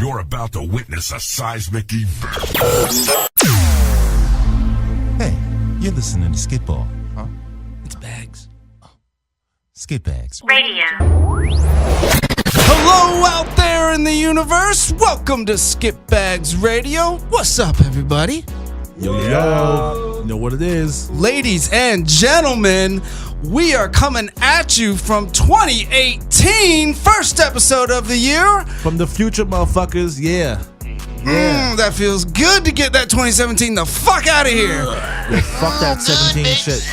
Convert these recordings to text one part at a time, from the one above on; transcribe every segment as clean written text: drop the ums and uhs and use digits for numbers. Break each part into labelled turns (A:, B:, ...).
A: You're about to witness a seismic event.
B: Hey, you're listening to Skitball, huh?
C: It's Bags.
B: Skitbags.
D: Radio.
C: Hello out there in the universe. Welcome to Skitbags Radio. What's up, everybody?
E: Yo. You know what it is.
C: Ladies and gentlemen, we are coming at you from 2018, first episode of the year.
E: From the future, motherfuckers, yeah.
C: That feels good to get that 2017 the fuck out of here.
E: Fuck that 17 shit.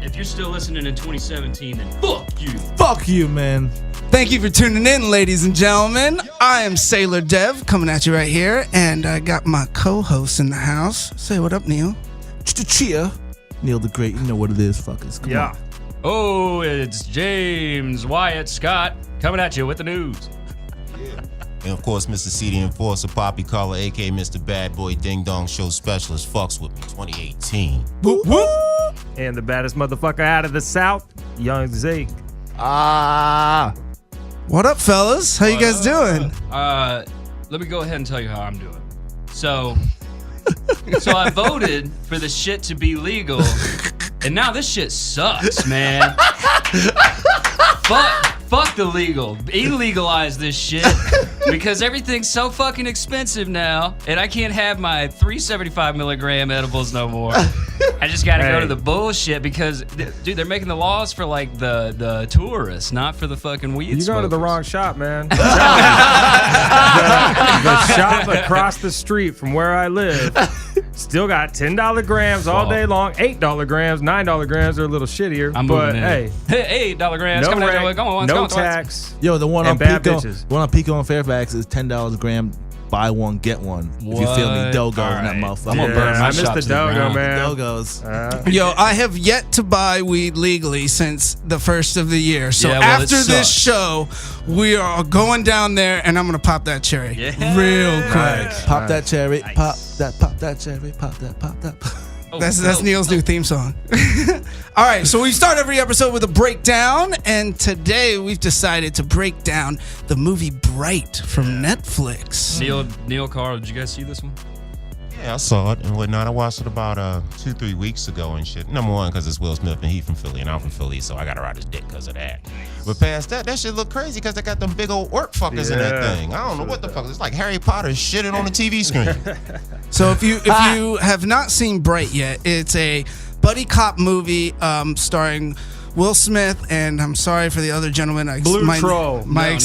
F: If you're still listening in 2017, then fuck you.
E: Fuck you, man.
C: Thank you for tuning in, ladies and gentlemen. I am Sailor Dev coming at you right here, and I got my co-host in the house. Say what up, Neil.
E: Cheer. Neil the Great, you know what it is, fuckers. Come on.
F: Oh, it's James Wyatt Scott coming at you with the news.
B: And of course, Mr. CD Enforcer, Poppy Caller, a.k.a. Mr. Bad Boy Ding Dong Show Specialist, fucks with me, 2018.
C: Whoop, whoop.
G: And the baddest motherfucker out of the South, Young Zeke.
C: What up, fellas? How you guys doing?
F: Let me go ahead and tell you how I'm doing. So I voted for the shit to be legal, and now this shit sucks, man. Fuck the legal. Illegalize this shit because everything's so fucking expensive now, and I can't have my 375 milligram edibles no more. I just gotta go to the bullshit because, dude, they're making the laws for like the tourists, not for the fucking weed smokers.
G: You going to the wrong shop, man. The shop across the street from where I live still got $10 grams all day long, $8 grams, $9 grams. They're a little shittier. But hey,
F: $8 grams.
G: no
F: Coming
G: rent,
F: at you. Come on,
G: no tax.
E: Yo, the one
G: and
E: on
G: bad
E: Pico,
G: bitches.
E: one on Pico and Fairfax is $10 a gram. Buy one, get one. If you feel me, Dogo in that motherfucker.
F: I'm gonna burn my
G: I missed
F: shop
G: the
F: to the
G: Dogo,
F: ground.
G: man.
E: Dogos.
C: Yo, I have yet to buy weed legally since the first of the year. So
F: Yeah, well, it
C: after this
F: sucks.
C: show, we are going down there, and I'm gonna pop that cherry real quick.
E: Pop that cherry. Pop that cherry. Pop that.
C: That's Neil's new theme song. All right, so we start every episode with a breakdown, and today we've decided to break down the movie Bright from Netflix.
F: Neil, Carl, did you guys see this one?
B: Yeah, I saw it and whatnot. I watched it about 2-3 weeks ago and shit. Number one, because it's Will Smith and he from Philly and I'm from Philly, so I got to ride his dick because of that. But past that shit look crazy because they got them big old orc fuckers in that thing. I don't know what the fuck. It's like Harry Potter shitting on the TV screen.
C: So if you have not seen Bright yet, it's a buddy cop movie starring Will Smith and I'm sorry for the other gentleman.
G: Troll.
C: Name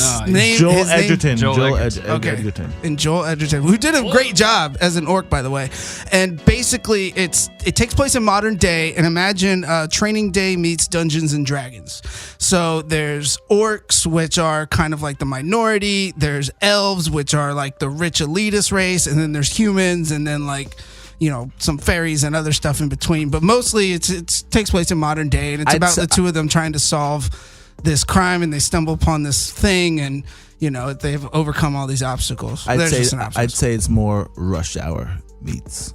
E: Joel
C: his name-
E: Edgerton.
F: Joel Edgerton.
C: Okay.
E: Edgerton.
C: And Joel Edgerton, who did a great job as an orc, by the way. And basically, it takes place in modern day. And imagine Training Day meets Dungeons and Dragons. So there's orcs, which are kind of like the minority. There's elves, which are like the rich elitist race. And then there's humans, and then like, you know, some fairies and other stuff in between. But mostly it takes place in modern day, and it's about the two of them trying to solve this crime, and they stumble upon this thing, and you know, they've overcome all these obstacles.
E: I'd
C: Synopsis.
E: say it's more Rush Hour meets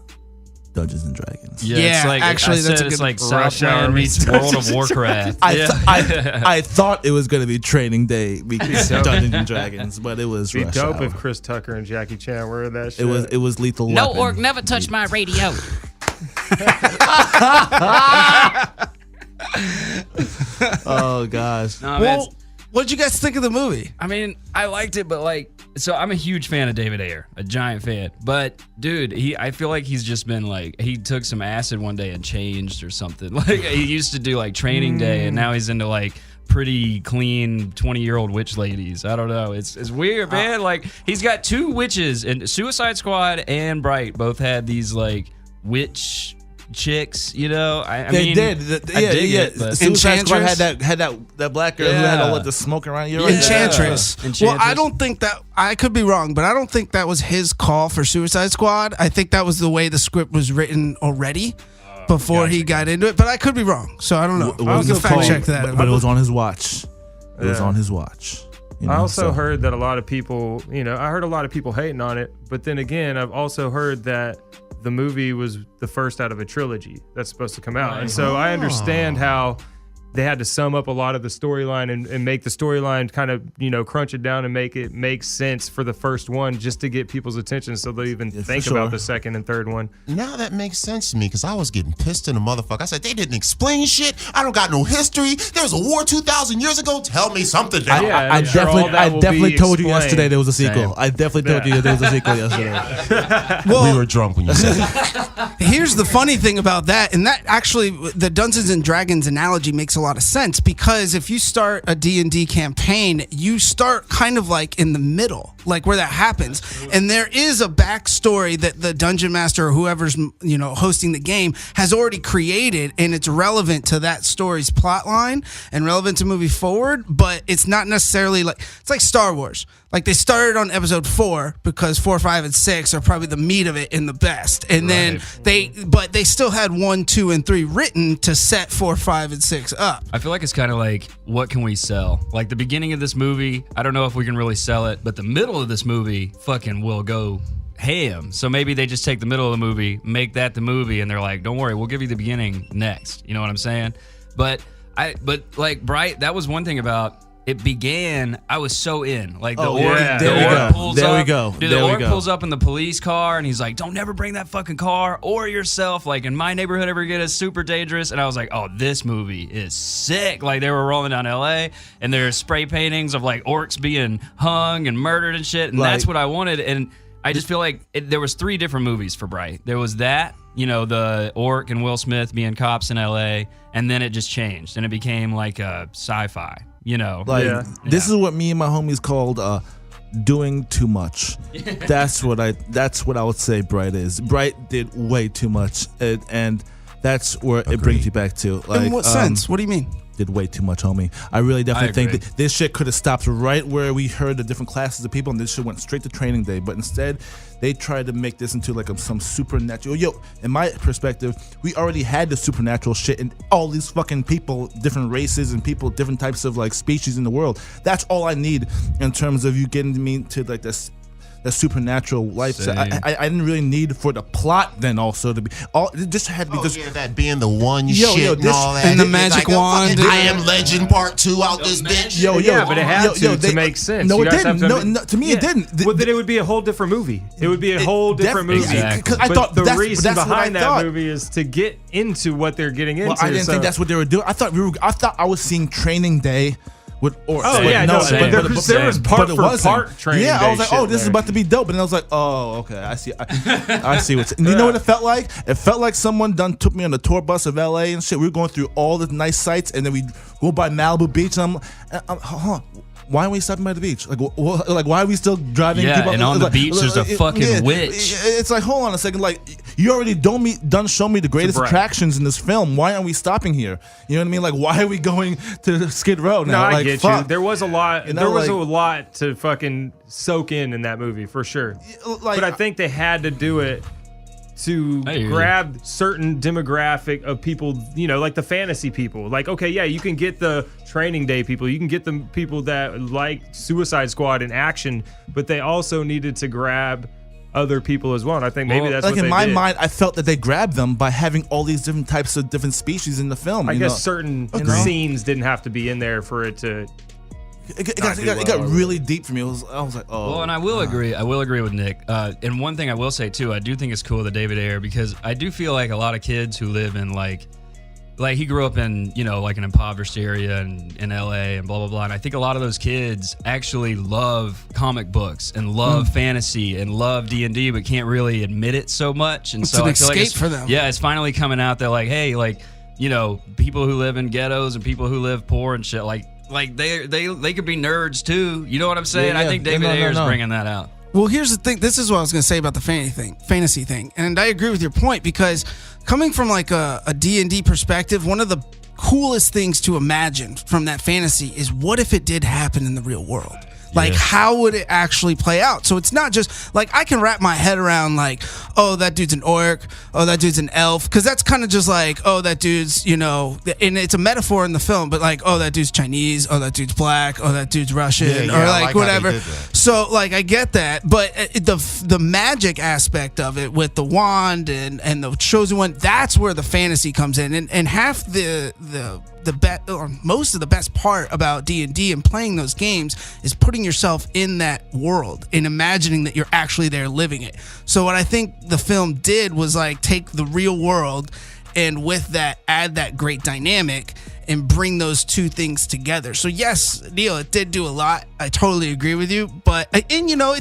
E: Dungeons and Dragons.
C: Yeah,
F: it's like,
C: actually, that's a good
F: it's like
G: Rush Hour
F: Southland meets World of Warcraft.
E: I thought it was going to be Training Day meets Dungeons and Dragons, but it was
G: Be
E: Rush
G: dope
E: Hour.
G: if Chris Tucker and Jackie Chan were in that shit.
E: It was Lethal
F: No
E: Weapon.
F: orc never touched my radio.
E: Oh gosh.
F: No, man,
C: Well, what did you guys think of the movie?
F: I mean, I liked it, but like, so I'm a huge fan of David Ayer, a giant fan. But dude, I feel like he's just been like, he took some acid one day and changed or something. Like he used to do like Training Day, and now he's into like pretty clean 20-year-old witch ladies. I don't know. It's weird, man. Like he's got two witches, and Suicide Squad and Bright both had these like witch chicks, you know. I
E: They
F: mean,
E: did.
F: I dig it, but
E: Suicide Squad
C: Enchantress?
E: had that black girl who had all of the smoke around you.
C: Enchantress.
F: Enchantress.
C: Well, I don't think that, I could be wrong, but I don't think that was his call for Suicide Squad. I think that was the way the script was written already before he got into it, but I could be wrong, so I don't know.
E: It wasn't
C: fact
E: called,
C: check that.
E: but it was on his watch. It was
G: Yeah.
E: on his watch. You know,
G: I also
E: so.
G: heard that a lot of people, I heard a lot of people hating on it, but then again, I've also heard that the movie was the first out of a trilogy that's supposed to come out. And so I understand how they had to sum up a lot of the storyline and make the storyline kind of, crunch it down and make it make sense for the first one just to get people's attention so they'll even think about the second and third one.
B: Now that makes sense to me because I was getting pissed in the motherfucker. I said, they didn't explain shit. I don't got no history. There was a war 2,000 years ago. Tell me something.
E: I definitely told you yesterday there was a sequel. I definitely told you there was a sequel yesterday.
B: Well, we were drunk when you said that.
C: Here's the funny thing about that, and that actually, the Dungeons and Dragons analogy makes a lot of sense because if you start a D&D campaign, you start kind of like in the middle, like where that happens. And there is a backstory that the dungeon master or whoever's, hosting the game has already created, and it's relevant to that story's plot line and relevant to moving forward, but it's not necessarily it's like Star Wars. Like they started on episode 4 because 4, 5, and 6 are probably the meat of it and the best. And then but they still had 1, 2, and 3 written to set 4, 5, and 6 up.
F: I feel like it's kind of like, what can we sell? Like the beginning of this movie, I don't know if we can really sell it, but the middle of this movie fucking will go ham. So maybe they just take the middle of the movie, make that the movie, and they're like, don't worry, we'll give you the beginning next. You know what I'm saying? But like Bright, that was one thing about it began, I was so in. Like the orc pulls up. Dude, the orc pulls up in the police car and he's like, don't never bring that fucking car or yourself. Like in my neighborhood ever get is super dangerous. And I was like, oh, this movie is sick. Like they were rolling down LA and there's spray paintings of like orcs being hung and murdered and shit. And that's what I wanted. And I just feel like there was 3 different movies for Bright. There was that, the orc and Will Smith being cops in LA. And then it just changed and it became like a sci-fi.
E: This is what me and my homies called doing too much. That's what I would say Bright is. Bright did way too much, and that's where it brings you back to.
C: In what sense? What do you mean?
E: Did way too much, homie. I really definitely think that this shit could have stopped right where we heard the different classes of people, and this shit went straight to training day. But instead, they tried to make this into like some supernatural. In my perspective, we already had the supernatural shit and all these fucking people, different races and people, different types of like species in the world. That's all I need in terms of you getting me to like this. A supernatural life. So I didn't really need for the plot then also to be all. It just had to be just
B: that being the one shit and all that,
C: and the magic wand.
B: I Am Legend Part 2 out this bitch.
G: But it had to make sense.
E: No, it didn't. No, to me it didn't.
G: Well, then it would be a whole different movie. It would be a whole different movie.
E: Because I thought
G: the reason behind that movie is to get into what they're getting into.
E: Well, I didn't think that's what they were doing. I thought I was seeing Training Day. With orcs.
G: Oh yeah, but there was part for part training.
E: Yeah, I was like, oh, this is about to be dope, and I was like, oh, okay, I see. I see what's. And you know what it felt like? It felt like someone took me on the tour bus of LA and shit. We were going through all the nice sights, and then we go by Malibu Beach, and I'm why are we stopping by the beach? Like why are we still driving?
F: Yeah, and on the beach there's a fucking witch.
E: It's like, hold on a second. Like, you already done show me the greatest attractions in this film. Why aren't we stopping here? You know what I mean? Like, why are we going to Skid Row now?
G: No, I
E: like,
G: get you. There was a lot. There was a lot to fucking soak in that movie for sure. But I think they had to do it to grab certain demographic of people, like the fantasy people. Like, okay, yeah, you can get the Training Day people, you can get the people that like Suicide Squad in action, but they also needed to grab other people as well. And I think maybe that's
E: like
G: what
E: in my mind, I felt that they grabbed them by having all these different types of different species in the film.
G: I guess certain scenes didn't have to be in there for it to.
E: It got really deep for me. I was like, oh.
F: Well, and I will agree. I will agree with Nick. And one thing I will say too, I do think it's cool that David Ayer, because I do feel like a lot of kids who live in like he grew up in, like an impoverished area in LA and blah, blah, blah. And I think a lot of those kids actually love comic books and love fantasy and love D&D, but can't really admit it so much. And
C: it's
F: so
C: an
F: I feel
C: escape
F: like
C: for them.
F: Yeah, it's finally coming out that like, hey, like, people who live in ghettos and people who live poor and shit, like they could be nerds too. You know what I'm saying?
E: Yeah,
F: I think David Ayer is bringing that out.
C: Well, here's the thing. This is what I was going to say about the fantasy thing. And I agree with your point, because coming from like a D&D perspective, one of the coolest things to imagine from that fantasy is what if it did happen in the real world? Like, how would it actually play out? So it's not just like I can wrap my head around like, oh, that dude's an orc, oh, that dude's an elf, because that's kind of just like, oh, that dude's, and it's a metaphor in the film, but like, oh, that dude's Chinese, oh, that dude's black, oh, that dude's Russian, or like whatever. So like I get that, but the magic aspect of it with the wand and the chosen one, that's where the fantasy comes in, and half the most of the best part about D&D and playing those games is putting yourself in that world and imagining that you're actually there living it. So what I think the film did was like take the real world and with that add that great dynamic and bring those two things together. So yes, Neil, it did do a lot. I totally agree with you, but it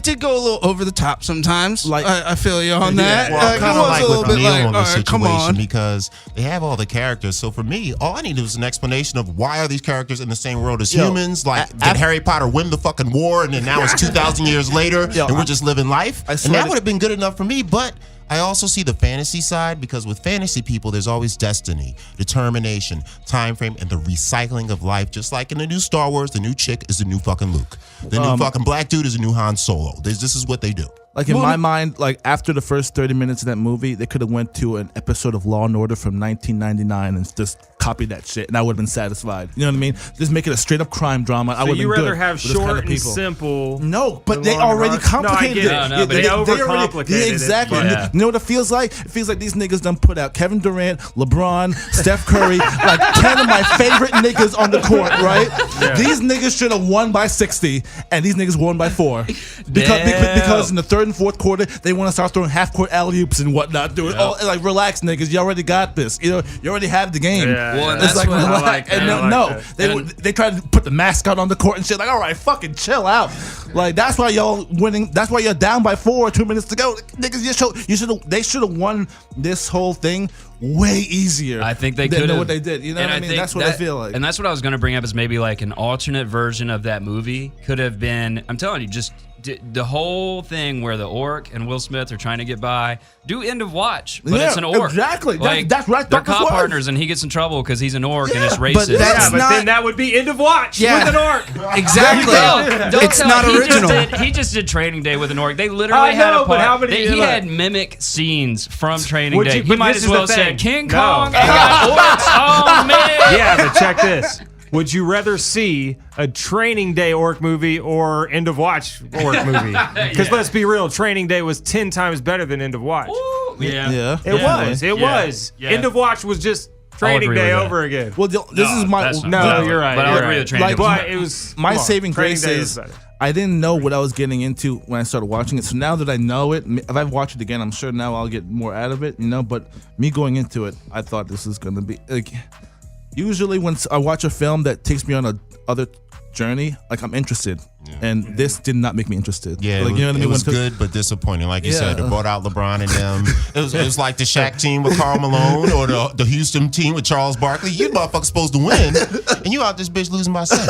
C: did go a little over the top sometimes. Like I feel you on that.
B: Well, I kind of like with Neil on the
C: come on.
B: situation because they have all the characters. So for me, all I need is an explanation of why are these characters in the same world as humans? Like, did Harry Potter win the fucking war, and then now it's 2,000 years later, and we're just living life? And that would have been good enough for me, but I also see the fantasy side because with fantasy people, there's always destiny, determination, time frame, and the recycling of life. Just like in the new Star Wars, the new chick is the new fucking Luke. The new fucking black dude is the new Han Solo. This is what they do.
E: Like in my mind, like after the first 30 minutes of that movie, they could have went to an episode of Law and Order from 1999 and just copied that shit, and I would have been satisfied. You know what I mean? Just make it a straight up crime drama.
G: So
E: I would
G: you
E: been
G: rather
E: good
G: have
E: with this
G: short
E: kind of
G: and
E: people.
G: simple?
E: No, but they already complicated it.
G: No, they overcomplicated it.
E: Exactly.
F: Yeah.
E: You know what it feels like? It feels like these niggas done put out Kevin Durant, LeBron, Steph Curry, like 10 of my favorite niggas on the court, right?
G: Yeah.
E: These niggas should have won by 60, and these niggas won by 4. Because in the third and fourth quarter, they want to start throwing half-court alley-oops and whatnot. Doing like, relax, niggas. You already got this. You know, you already have the game.
G: Yeah.
F: Well, and
E: It's
F: that's
E: like,
F: what I
G: like that.
E: and
G: I like that.
E: they tried to put the mascot on the court and shit. Like, all right, fucking chill out. Like, that's why y'all winning. That's why you're down by 4, 2 minutes to go. Niggas, they should have won this whole thing way easier.
F: I think they
E: than
F: could have
E: what they did. You know what I mean? That's what I feel like.
F: And that's what I was going to bring up is maybe like an alternate version of that movie could have been, I'm telling you, just the whole thing where the orc and Will Smith are trying to get by. Do End of Watch, but it's an orc.
E: Exactly.
F: Like,
E: that's right.
F: They're cop partners, and he gets in trouble because he's an orc and it's racist.
C: But that's
G: But then that would be End of Watch with an orc.
C: Exactly. It's not original.
F: He just did Training Day with an orc. They literally had a part. He had mimic scenes from Training Day. He might as well say King Kong and got orcs. Oh man.
G: Yeah, but check this. Would you rather see a Training Day orc movie or End of Watch orc movie? Because let's be real, Training Day was 10 times better than End of Watch.
F: Ooh, yeah.
G: It was.
F: Yeah.
G: End of Watch was just Training
F: agree
G: Day
F: with that.
G: over again.
E: Well, this is my
F: that's not-
G: No, you're right.
F: But I'll agree with Training Day.
G: But it was
E: my saving
G: Training
E: grace
G: Day
E: is
G: better.
E: I didn't know what I was getting into when I started watching it. So now that I know it, if I watch it again, I'm sure now I'll get more out of it. You know, but me going into it, I thought this was gonna be like. Usually, when I watch a film that takes me on a other journey, like I'm interested, and this did not make me interested.
B: Yeah,
E: like,
B: you know what I mean? It was good but disappointing. Like you said, they brought out LeBron and them. It was like the Shaq team with Karl Malone or the Houston team with Charles Barkley. You motherfuckers supposed to win, and you out this bitch losing by 7.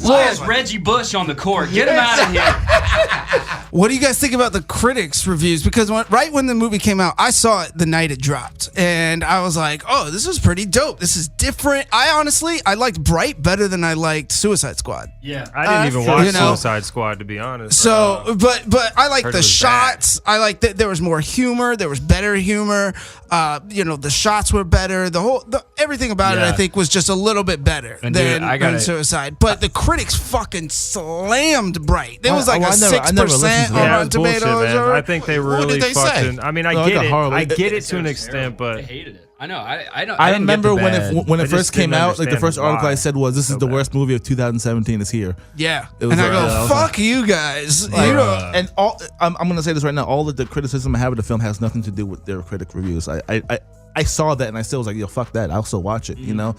F: Why is Reggie Bush on the court? Get him out of here.
C: What do you guys think about the critics' reviews? Because right when the movie came out, I saw it the night it dropped, and I was like, "Oh, this is pretty dope. This is different." I liked Bright better than I liked Suicide Squad.
F: Yeah,
G: I didn't even watch Suicide Squad, to be honest.
C: So, but I like
G: Heard
C: the
G: it was
C: shots. I like that there was more humor. There was better humor. The shots were better. Everything about it, I think, was just a little bit better than Suicide. But the critics fucking slammed Bright. There was like a 6% on Rotten Tomatoes.
G: I think they really fucking. I mean, I get it to an extent, but
F: I hated it. I know. I
E: I remember when it first came out, like the
G: understand
E: first article
G: why.
E: I said was, "This is the worst movie of 2017 is here."
C: Yeah,
E: It was
C: and I
E: like-
C: go, "Fuck you guys."
E: And I'm gonna say this right now: all of the criticism I have of the film has nothing to do with their critic reviews. I saw that and I still was like, "Yo, fuck that! I'll still watch it," you know.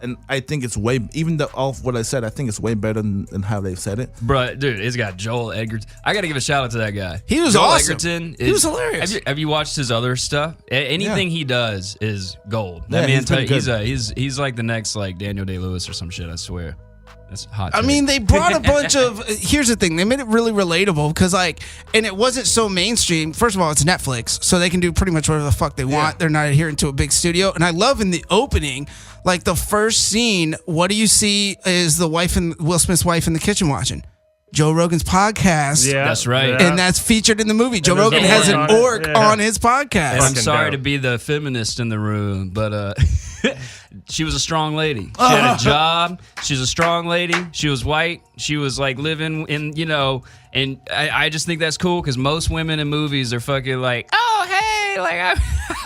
E: And I think it's all of what I said, I think it's way better than how they said it.
F: Bro, dude, it's got Joel Edgerton. I got to give a shout out to that guy.
C: He was
F: Joel
C: awesome.
F: Edgerton
C: He was hilarious.
F: Have you watched his other stuff? Anything he does is gold.
E: Yeah,
F: That man,
E: he's been good.
F: he's like the next like Daniel Day-Lewis or some shit. I swear. That's hot.
C: I mean, they brought a bunch of. Here's the thing: they made it really relatable because, and it wasn't so mainstream. First of all, it's Netflix, so they can do pretty much whatever the fuck they want. They're not adhering to a big studio. And I love in the opening, like the first scene. What do you see? Is the wife and Will Smith's wife in the kitchen watching Joe Rogan's podcast?
G: yeah,
F: That's right.
G: yeah.
C: And that's featured in the movie. Joe
G: there's
C: Rogan
G: an
C: has an
G: orc on it.
C: orc
G: Yeah.
C: on his podcast.
F: And I'm
G: Fucking
F: sorry
G: dope.
F: to be the feminist in the room, but she was a strong lady. She had a job. She's a strong lady. She was white. She was like living in, and I just think that's cool because most women in movies are fucking like, oh, hey, like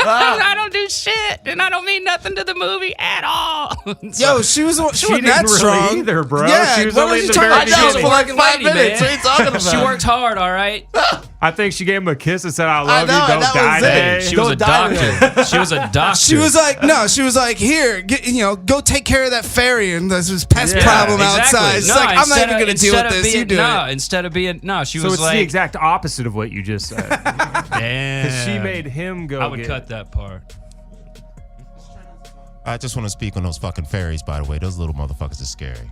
F: I don't do shit, and I don't mean nothing to the movie at all.
C: Yo, she wasn't that
G: really
C: strong
G: either, bro.
C: Yeah,
G: She was
C: what
G: only
C: was
G: in
C: you
G: the
C: talking
G: very
C: about?
G: beginning.
C: For like 5
F: Lady,
C: minutes.
F: man.
C: What are you talking about?
F: She worked hard, all right.
G: I think she gave him a kiss and said, "I love
C: know,
G: you. Don't
C: that
G: die
C: was it.
G: today."
F: She was a doctor. She was a doctor.
C: She was like, no, she was like, here, go take care of that fairy and this pest problem outside. She's like, I'm not even going to deal with this. You do it.
F: Instead of being, she
G: So
F: was
G: it's
F: like.
G: the exact opposite of what you just said.
F: Damn.
G: Because she made him go.
F: I would cut that part.
B: I just want to speak on those fucking fairies, by the way. Those little motherfuckers are scary.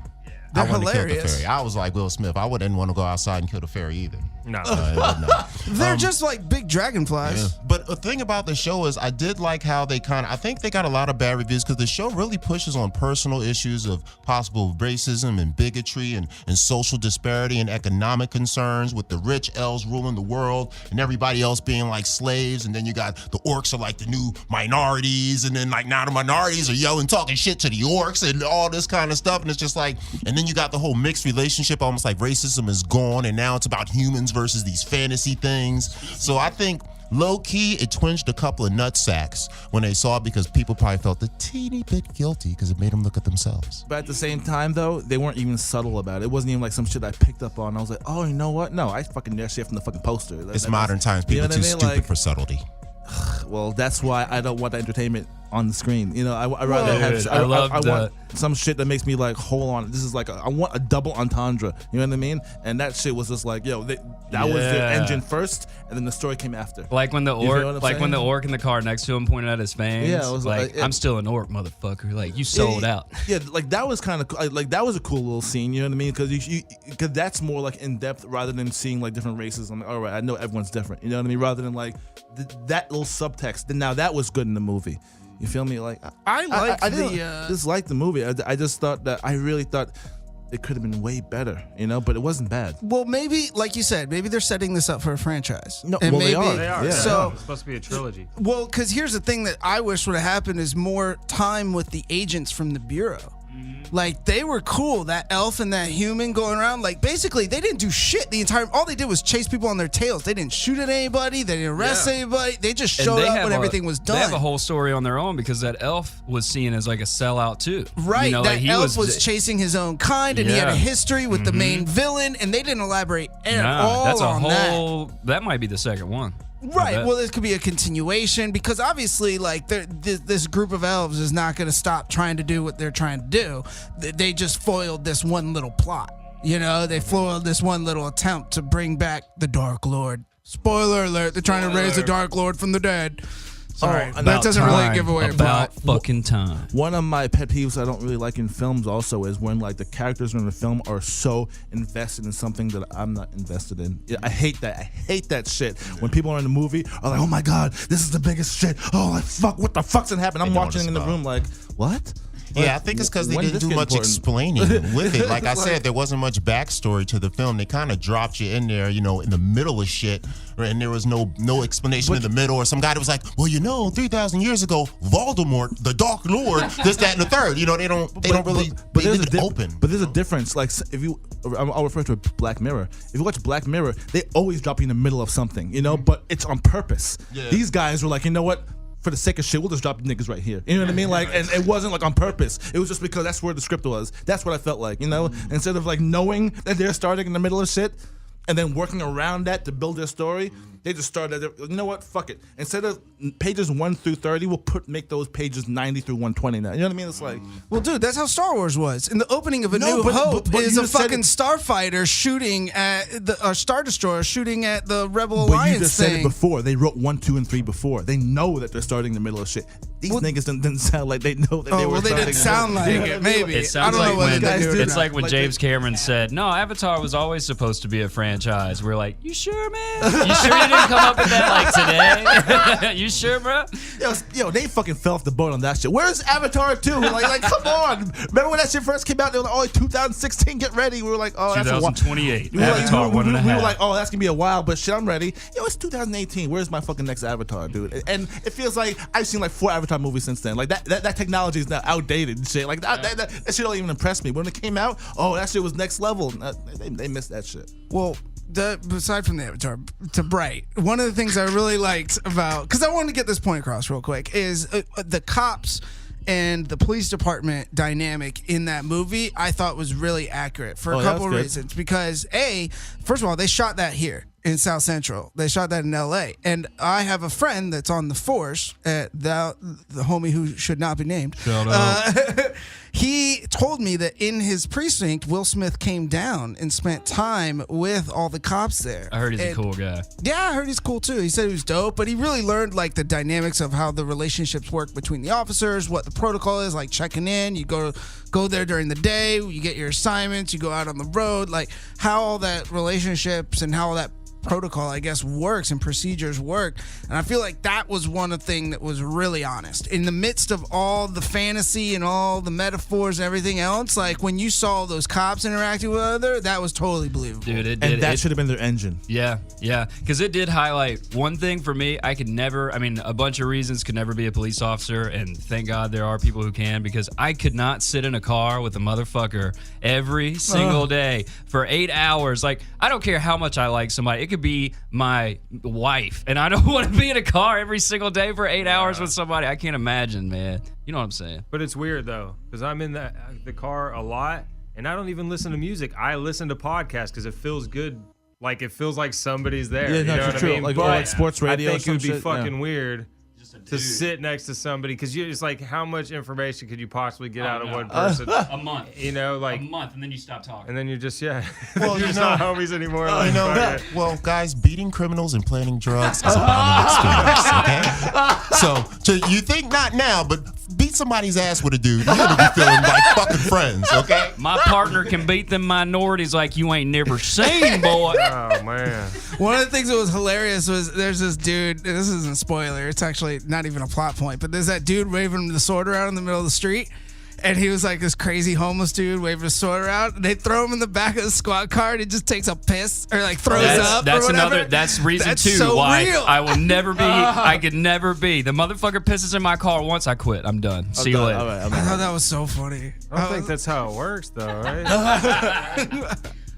C: They're
B: I want to kill the
C: hilarious.
B: fairy. I was like Will Smith. I wouldn't want to go outside and kill the fairy either.
G: No.
B: No.
C: They're just like big dragonflies.
B: Yeah. But the thing about the show is I did like how they I think they got a lot of bad reviews because the show really pushes on personal issues of possible racism and bigotry and social disparity and economic concerns with the rich elves ruling the world and everybody else being like slaves. And then you got the orcs are like the new minorities. And then like now the minorities are yelling, talking shit to the orcs and all this kind of stuff. And it's just like, and then you got the whole mixed relationship, almost like racism is gone. And now it's about humans versus these fantasy things. So I think low-key, it twinged a couple of nutsacks when they saw it because people probably felt a teeny bit guilty because it made them look at themselves.
E: But at the same time, though, they weren't even subtle about it. It wasn't even like some shit I picked up on. I was like, oh, you know what? No, I fucking knew that shit from the fucking poster.
B: It's modern times. People too stupid for subtlety.
E: Well, that's why I don't want the entertainment on the screen. You know, I rather have.
F: I
E: want some shit that makes me like, hold on. This is like I want a double entendre. You know what I mean? And that shit was just like, yo, that was their engine first, and then the story came after.
F: Like when the orc, when the orc in the car next to him pointed at his fangs.
E: Yeah, it was like
F: I'm still an orc, motherfucker. Like you sold out.
E: Yeah, like that was kind of like that was a cool little scene. You know what I mean? Because that's more like in depth rather than seeing like different races. I'm like, all right, I know everyone's different. You know what I mean? Rather than like that little subtext. Then now that was good in the movie. You feel me? Like I didn't dislike the movie. I just thought that I really thought it could have been way better, you know, but it wasn't bad.
C: Well, maybe, like you said, maybe they're setting this up for a franchise.
E: No,
C: and
E: well,
C: maybe,
E: they are.
G: Yeah.
C: So
G: It's supposed to be a trilogy.
C: Well, because here's the thing that I wish would have happened is more time with the agents from the Bureau. Like, they were cool. That elf and that human going around. Like, basically, they didn't do shit the entire. All they did was chase people on their tails. They didn't shoot at anybody. They didn't arrest anybody. They just showed up when everything was done.
F: They have a whole story on their own because that elf was seen as like a sellout too.
C: Right.
F: You know,
C: that
F: like
C: elf was chasing his own kind, and he had a history with the main villain, and they didn't elaborate at all
F: that's a
C: on
F: whole.
C: that.
F: That might be the second one.
C: Right. Well, this could be a continuation because obviously, like, this group of elves is not going to stop trying to do what they're trying to do. They just foiled this one little plot. You know, they foiled this one little attempt to bring back the Dark Lord. Spoiler alert, they're trying to raise the Dark Lord from the dead. Sorry, that doesn't really give away
F: about
C: plot.
F: fucking time.
E: One of my pet peeves I don't really like in films also is when like the characters in the film are so invested in something that I'm not invested in. Yeah, I hate that. I hate that shit. When people are in the movie are like, oh my god, this is the biggest shit. Oh like fuck, what the fuck's gonna happen? I'm watching in the room like, what?
B: Yeah, I think it's because they didn't do much explaining with it. Like I said, there wasn't much backstory to the film. They kind of dropped you in there, you know, in the middle of shit, right? And there was no explanation in the middle. Or some guy that was like, well, you know, 3,000 years ago, Voldemort, the Dark Lord, this, that, and the third. You know, they don't really. But they leave it open.
E: But there's a difference. Like if you, I'll refer to Black Mirror. If you watch Black Mirror, they always drop you in the middle of something, you know, but it's on purpose. Yeah. These guys were like, you know what? For the sake of shit, we'll just drop niggas right here. You know what I mean? Like, and it wasn't like on purpose. It was just because that's where the script was. That's what I felt like, you know? Instead of like knowing that they're starting in the middle of shit and then working around that to build their story, they just started, you know what? Fuck it. Instead of pages 1 through 30, we'll make those pages 90 through 120 now. You know what I mean? It's like,
C: well, dude, that's how Star Wars was. In the opening of A New Hope is a fucking starfighter shooting at a Star Destroyer shooting at the Rebel Alliance
E: But you just
C: thing.
E: said it before. They wrote 1, 2, and 3 before. They know that they're starting in the middle of shit. These niggas didn't sound like they know that they were.
C: Well, they didn't sound like it. Maybe
F: it sounds
C: I don't know
F: like
C: what
F: when
C: it's
F: like when James Cameron said, "No, Avatar was always supposed to be a franchise." We're like, "You sure, man? You sure you didn't come up with that like today? You sure, bro?"
E: Yo, they fucking fell off the boat on that shit. Where's Avatar 2? Like, come on. Remember when that shit first came out? They were like, oh, 2016, get ready. We were like, oh, that's
F: 2028. Avatar 1.5.
E: We were like, oh, that's gonna be a while, but shit, I'm ready. Yo, it's 2018. Where's my fucking next Avatar, dude? And it feels like I've seen like 4 Avatar movies since then. Like that technology is now outdated and shit. Like that shit don't even impress me. When it came out, oh, that shit was next level. They missed that shit.
C: Well, aside from the Avatar, to Bright, one of the things I really liked about, because I wanted to get this point across real quick, is the cops and the police department dynamic in that movie I thought was really accurate for a couple of reasons. Because first of all, they shot that here in South Central. They shot that in LA. And I have a friend that's on the force, the homie who should not be named.
B: Shout out.
C: He told me that in his precinct, Will Smith came down and spent time with all the cops there.
F: I heard he's a cool guy.
C: Yeah, I heard he's cool too. He said he was dope, but he really learned like the dynamics of how the relationships work between the officers, what the protocol is, like checking in. You go there during the day, you get your assignments, you go out on the road, like how all that relationships and how all that protocol, I guess, works and procedures work. And I feel like that was one thing that was really honest. In the midst of all the fantasy and all the metaphors and everything else, like when you saw those cops interacting with each other, that was totally believable.
F: Dude,
E: that should have been their engine.
F: Yeah. Because it did highlight one thing for me. I could never, a bunch of reasons could never be a police officer, and thank God there are people who can, because I could not sit in a car with a motherfucker every single day for 8 hours. Like, I don't care how much I like somebody. It could be my wife, and I don't want to be in a car every single day for 8 hours with somebody. I can't imagine, man. You know what I'm saying?
G: But it's weird though, because I'm in the car a lot, and I don't even listen to music. I listen to podcasts because it feels good. Like it feels like somebody's there.
E: Yeah,
G: you know what I mean?
E: Like sports radio.
G: I think it would be
E: shit,
G: fucking weird to sit next to somebody, because it's like, how much information could you possibly get out of one person?
F: A month.
G: You know, like
F: a month, and then you stop talking.
G: And then you're just
B: Well,
G: you're just not homies anymore.
B: Well, guys, beating criminals and planning drugs is a common experience. Okay, so you think not now, but beat somebody's ass with a dude, you're gonna be feeling like fucking friends. Okay,
F: my partner can beat them minorities like you ain't never seen, boy.
G: Oh man.
C: One of the things that was hilarious was there's this dude, and this isn't a spoiler, it's actually not even a plot point, but there's that dude waving the sword around in the middle of the street, and he was like this crazy homeless dude waving his sword around, and they throw him in the back of the squad car, and he just takes a piss or like throws up.
F: That's
C: or whatever.
F: That's reason
C: That's
F: two
C: so
F: why
C: real.
F: I will never be. I could never be. The motherfucker pisses in my car once, I quit. I'm done. See you later.
C: I thought that was so funny.
G: I don't think that's how it works though, right?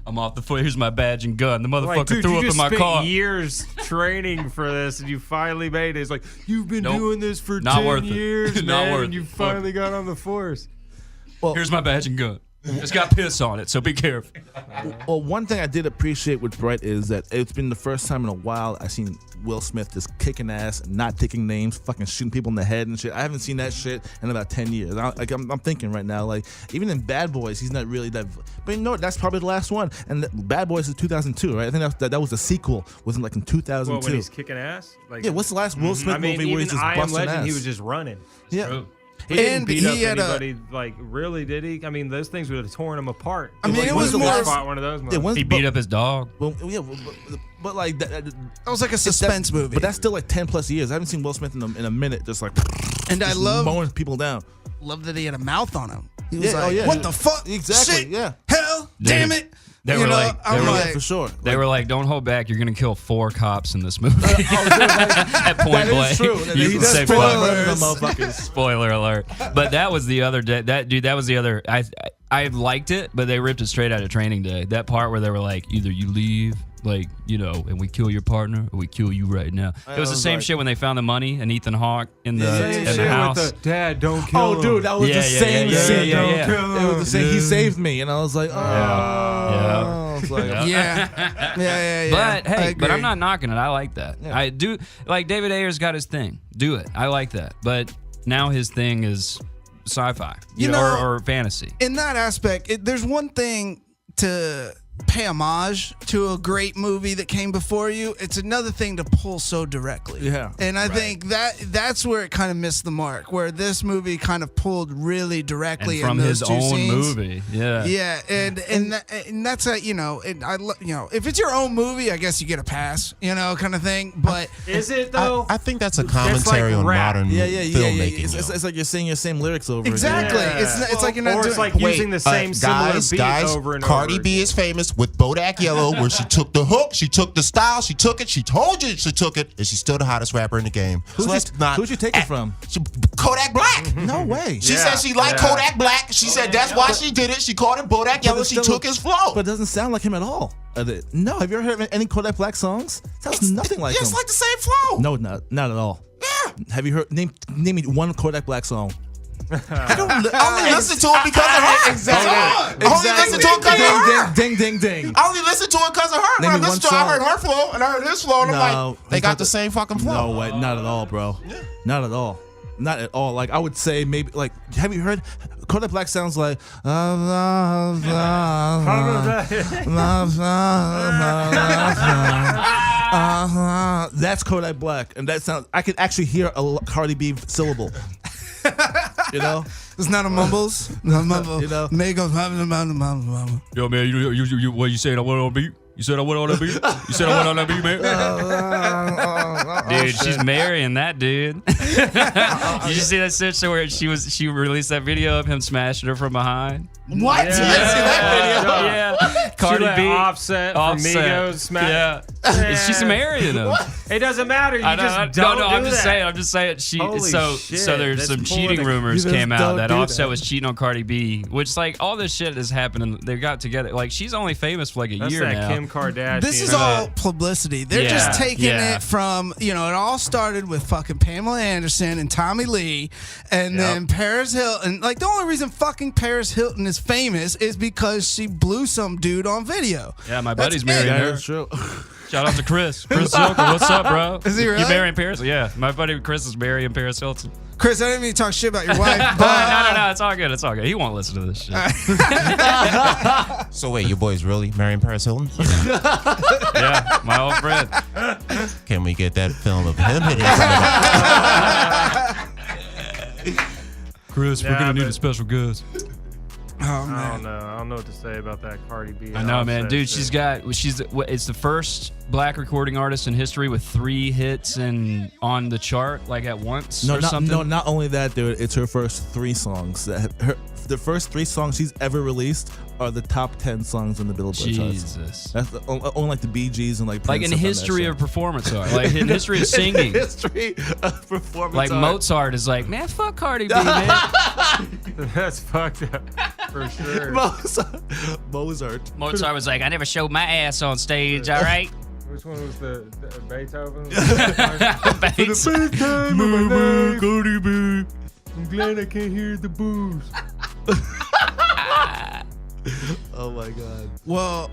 F: I'm off the foot. Here's my badge and gun. The motherfucker
G: Like, dude,
F: threw
G: you
F: up in my
G: spent
F: car.
G: years training for this, and you finally made it. It's like, you've been doing this for
F: Not
G: 10
F: worth it.
G: years,
F: Not
G: man,
F: worth
G: and you
F: it.
G: finally got on the force.
F: Here's my badge and gun. It's got piss on it, so be careful.
E: Well, one thing I did appreciate with Bright is that it's been the first time in a while I've seen Will Smith just kicking ass, not taking names, fucking shooting people in the head and shit. I haven't seen that shit in about 10 years. I'm thinking right now, like, even in Bad Boys, he's not really that. But you know what? That's probably the last one. And Bad Boys is 2002, right? I think that was the sequel. Was in 2002.
G: Well, when he's kicking ass? Like,
E: yeah, what's the last Will Smith movie where he's just
G: I Am
E: busting
G: Legend,
E: ass?
G: he was just running.
E: Yeah.
F: True.
G: He didn't
C: And
G: beat
C: he
G: up
C: had
G: anybody, like, really, did he? I mean, those things would have torn him apart.
C: I mean, it
G: When
C: was
G: the
C: more
G: last
C: of-
G: fought one of those
E: Yeah,
G: movies.
F: He beat up his dog.
E: Well, yeah, but like that
C: was like a suspense movie.
E: But that's still like 10 plus years. I haven't seen Will Smith in a minute, just like
C: And I
E: just
C: love
E: mowing people down.
C: that he had a mouth on him. He was
E: Yeah,
C: like,
E: oh, yeah.
C: what the fuck?
E: Exactly,
C: Shit,
E: yeah.
C: hell, damn it.
F: They
C: You
F: were
C: know,
F: like-
C: I'm
F: they were-
C: like,
E: Yeah, for sure.
F: They were like, "Don't hold back. You're gonna kill 4 cops in this movie." At point
E: That
F: blank.
E: is true.
F: You
E: He
F: can
E: does
F: say
E: spoil
F: fuck.
E: murder them motherfuckers.
F: Spoiler alert. But that was the other day. That was the other. I liked it, but they ripped it straight out of Training Day. That part where they were like, either you leave, like, you know, and we kill your partner, or we kill you right now. It was the same shit when they found the money and Ethan Hawke in the house.
G: With the, Dad, don't kill him.
E: Oh, dude, that was
F: Yeah,
E: the
F: yeah,
E: same
F: yeah,
E: scene.
F: yeah, yeah,
E: It
F: yeah.
E: was the same. He saved me, and I was like, oh.
F: Yeah.
E: I was like,
C: yeah.
F: But
C: I
F: hey, but I'm
C: agree.
F: not knocking it. I like that.
E: Yeah.
F: I do. Like, David Ayer's got his thing. Do it. I like that. But now his thing is sci-fi,
C: You know-
F: or fantasy.
C: In that aspect, there's one thing to pay homage to a great movie that came before you. It's another thing to pull so directly.
E: Yeah.
C: And I think that's where it kind of missed the mark, where this movie kind of pulled really directly
F: And from
C: in
F: his
C: those two
F: own
C: scenes.
F: movie. Yeah.
C: Yeah, and that's a, you know, and if it's your own movie, I guess you get a pass, kind of thing. But
G: Is it, though?
B: I think that's a commentary on
G: rap.
B: modern
E: yeah.
B: filmmaking.
E: It's like you're saying your same lyrics over
C: exactly,
E: again.
G: Yeah.
C: it's like you're not
G: or
C: doing.
G: it's like using the same similar beat
B: guys,
G: over and
B: Cardi
G: over.
B: B is famous famous with Bodak Yellow, where she took the hook, she took the style, she took it, she told you she took it, and she's still the hottest rapper in the game.
E: Who'd you take it from?
B: Kodak Black.
E: No way.
B: She said she liked Kodak Black. She said that's why she did it. She called him Bodak Yellow. She took his flow.
E: But it doesn't sound like him at all. No, have you ever heard any Kodak Black songs? Sounds nothing like him.
B: It's like the same flow.
E: No, not at all.
B: Yeah.
E: Have you heard? Name me one Kodak Black song.
B: I only listen to it because of her.
E: Exactly.
B: I only listen to it because of her.
E: Ding, ding, ding.
B: I only listen to it because of her. When I listen to it, I heard her flow and I heard his flow, and I'm like, they got the same fucking flow.
E: No way, not at all, bro. Not at all. Not at all. Like I would say maybe like, have you heard? Kodak Black sounds like that's Kodak Black, and that sounds. I could actually hear a Cardi B syllable. You know,
C: it's not a mumbles. No mumble.
E: You know,
C: May goes mama.
F: Yo, man, you what you said? I went on beat. You said I went on that beat. You said I went on that beat, man. Dude, she's marrying that dude. Did you see that situation where she released that video of him smashing her from behind?
C: What?
B: Yeah. See that video?
F: Yeah. Cardi B,
G: Offset from Migos, smash.
F: Yeah. She's marrying him.
G: It doesn't matter. You just don't do
F: I'm
G: that.
F: just saying.
G: Holy
F: So there's
G: that's
F: some
G: pulling
F: cheating
G: the-
F: rumors came out that
E: do
F: Offset
E: that.
F: was cheating on Cardi B, which like all this shit is happening. They got together. Like she's only famous for like a
G: That's
F: year
G: that
F: now.
G: Kim Kardashian.
C: This is all publicity. They're just taking it from, it all started with fucking Pamela Anderson and Tommy Lee, and then Paris Hilton. Like, the only reason fucking Paris Hilton is famous is because she blew some dude on video.
F: Yeah, my buddy's marrying
E: yeah,
F: her.
E: that's true.
F: Shout out to Chris. Chris Hilton, what's up, bro?
C: Is he really?
F: You marrying Paris? Yeah, my buddy Chris is marrying Paris Hilton.
C: Chris, I didn't mean to talk shit about your wife, but
F: No, it's all good. It's all good. He won't listen to this shit.
B: So wait, your boy's really marrying Paris Hilton?
F: Yeah, my old friend.
B: Can we get that film of him hitting somebody?
F: Chris, we're gonna need a special guest.
C: oh man.
G: I don't know. I don't know what to say about that Cardi B.
F: I know, man,
G: Offset
F: dude.
G: shit.
F: It's the first black recording artist in history with 3 hits and on the chart like at once or something.
E: Not only that, dude. It's her first 3 songs. The first 3 songs she's ever released are the top 10 songs in the Billboard charts.
F: Jesus.
E: That's only like the Bee Gees and like
F: Like
E: Prince
F: in
E: have done that
F: history
E: shit.
F: of performance art, like in history of singing.
E: history of performance
F: Like
E: art.
F: Mozart is like, man, fuck Cardi B, man.
G: That's fucked up for sure.
E: Mozart.
F: Mozart was like, I never showed my ass on stage, all right?
G: Which one was the Beethoven?
F: Bates.
G: Cardi B. I'm glad I can't hear the booze.
E: Oh my god.
C: Well,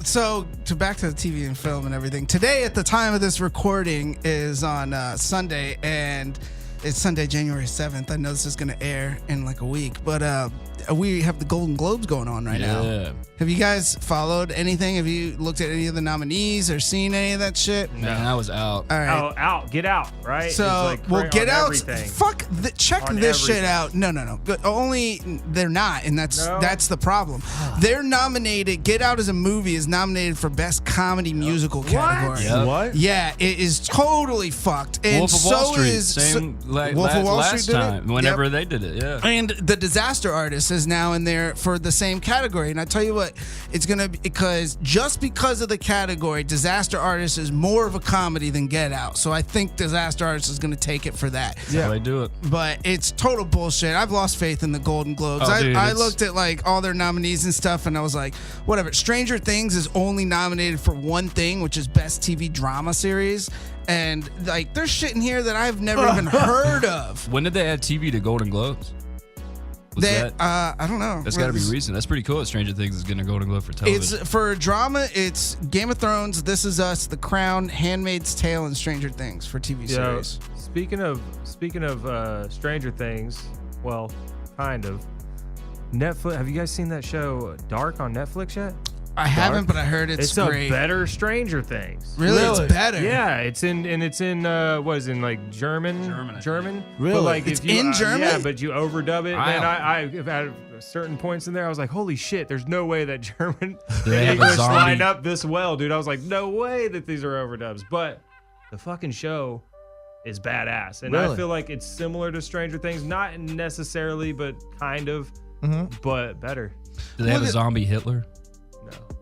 C: so back to the TV and film and everything. Today, at the time of this recording, is on Sunday, and it's Sunday, January 7th. I know this is going to air in like a week, but we have the Golden Globes going on right now. Have you guys followed anything? Have you looked at any of the nominees or seen any of that shit?
F: Man, I was out.
C: All right.
G: Oh, out. Get out, right?
C: So,
G: It's like
C: well, Get
G: on
C: Out.
G: everything.
C: Check
G: On
C: this shit
G: everything.
C: out. No. Only they're not, and that's the problem. They're nominated. Get Out as a movie is nominated for Best Comedy Musical category.
F: Yep.
E: What?
C: Yeah, it is totally fucked. And
F: Wolf of
C: so
F: Wall Street,
C: is
F: same like
C: Wolf of Wall
F: last
C: Street did it?
F: time, whenever
C: Yep.
F: they did it, yeah.
C: And The Disaster Artist is now in there for the same category. And I tell you what, it's gonna be because of the category, Disaster Artist is more of a comedy than Get Out. So I think Disaster Artist is gonna take it for that.
F: That's how they do it.
C: But it's total bullshit. I've lost faith in the Golden Globes.
F: Oh, dude,
C: I
F: it's-
C: looked at like all their nominees and stuff, and I was like, whatever. Stranger Things is only nominated for one thing, which is Best TV Drama Series. And like, there's shit in here that I've never even heard of.
F: When did they add TV to Golden Globes? Was that?
C: I don't know.
F: That's got to be recent. That's pretty cool. That Stranger Things is getting a Golden Globe for television.
C: It's for drama. It's Game of Thrones, This Is Us, The Crown, Handmaid's Tale, and Stranger Things for TV series.
G: Speaking of Stranger Things, well, kind of. Netflix. Have you guys seen that show Dark on Netflix yet?
C: I haven't, but I heard it's great.
G: a better Stranger Things.
C: Really? It's better.
G: Yeah, it's in what is it, in like German?
F: German.
E: Really?
G: But like
C: It's
G: if you,
C: in German?
G: Yeah, but you overdub it.
F: Wow.
G: Man, I at certain points in there, I was like, holy shit, there's no way that German
F: They
G: and
F: have a
G: English
F: zombie.
G: line up this well, dude. I was like, no way that these are overdubs. But the fucking show is badass. And I
E: Really?
G: feel like it's similar to Stranger Things. Not necessarily, but kind of. But better.
F: Do they have a
C: Look at-
F: zombie Hitler?
G: No.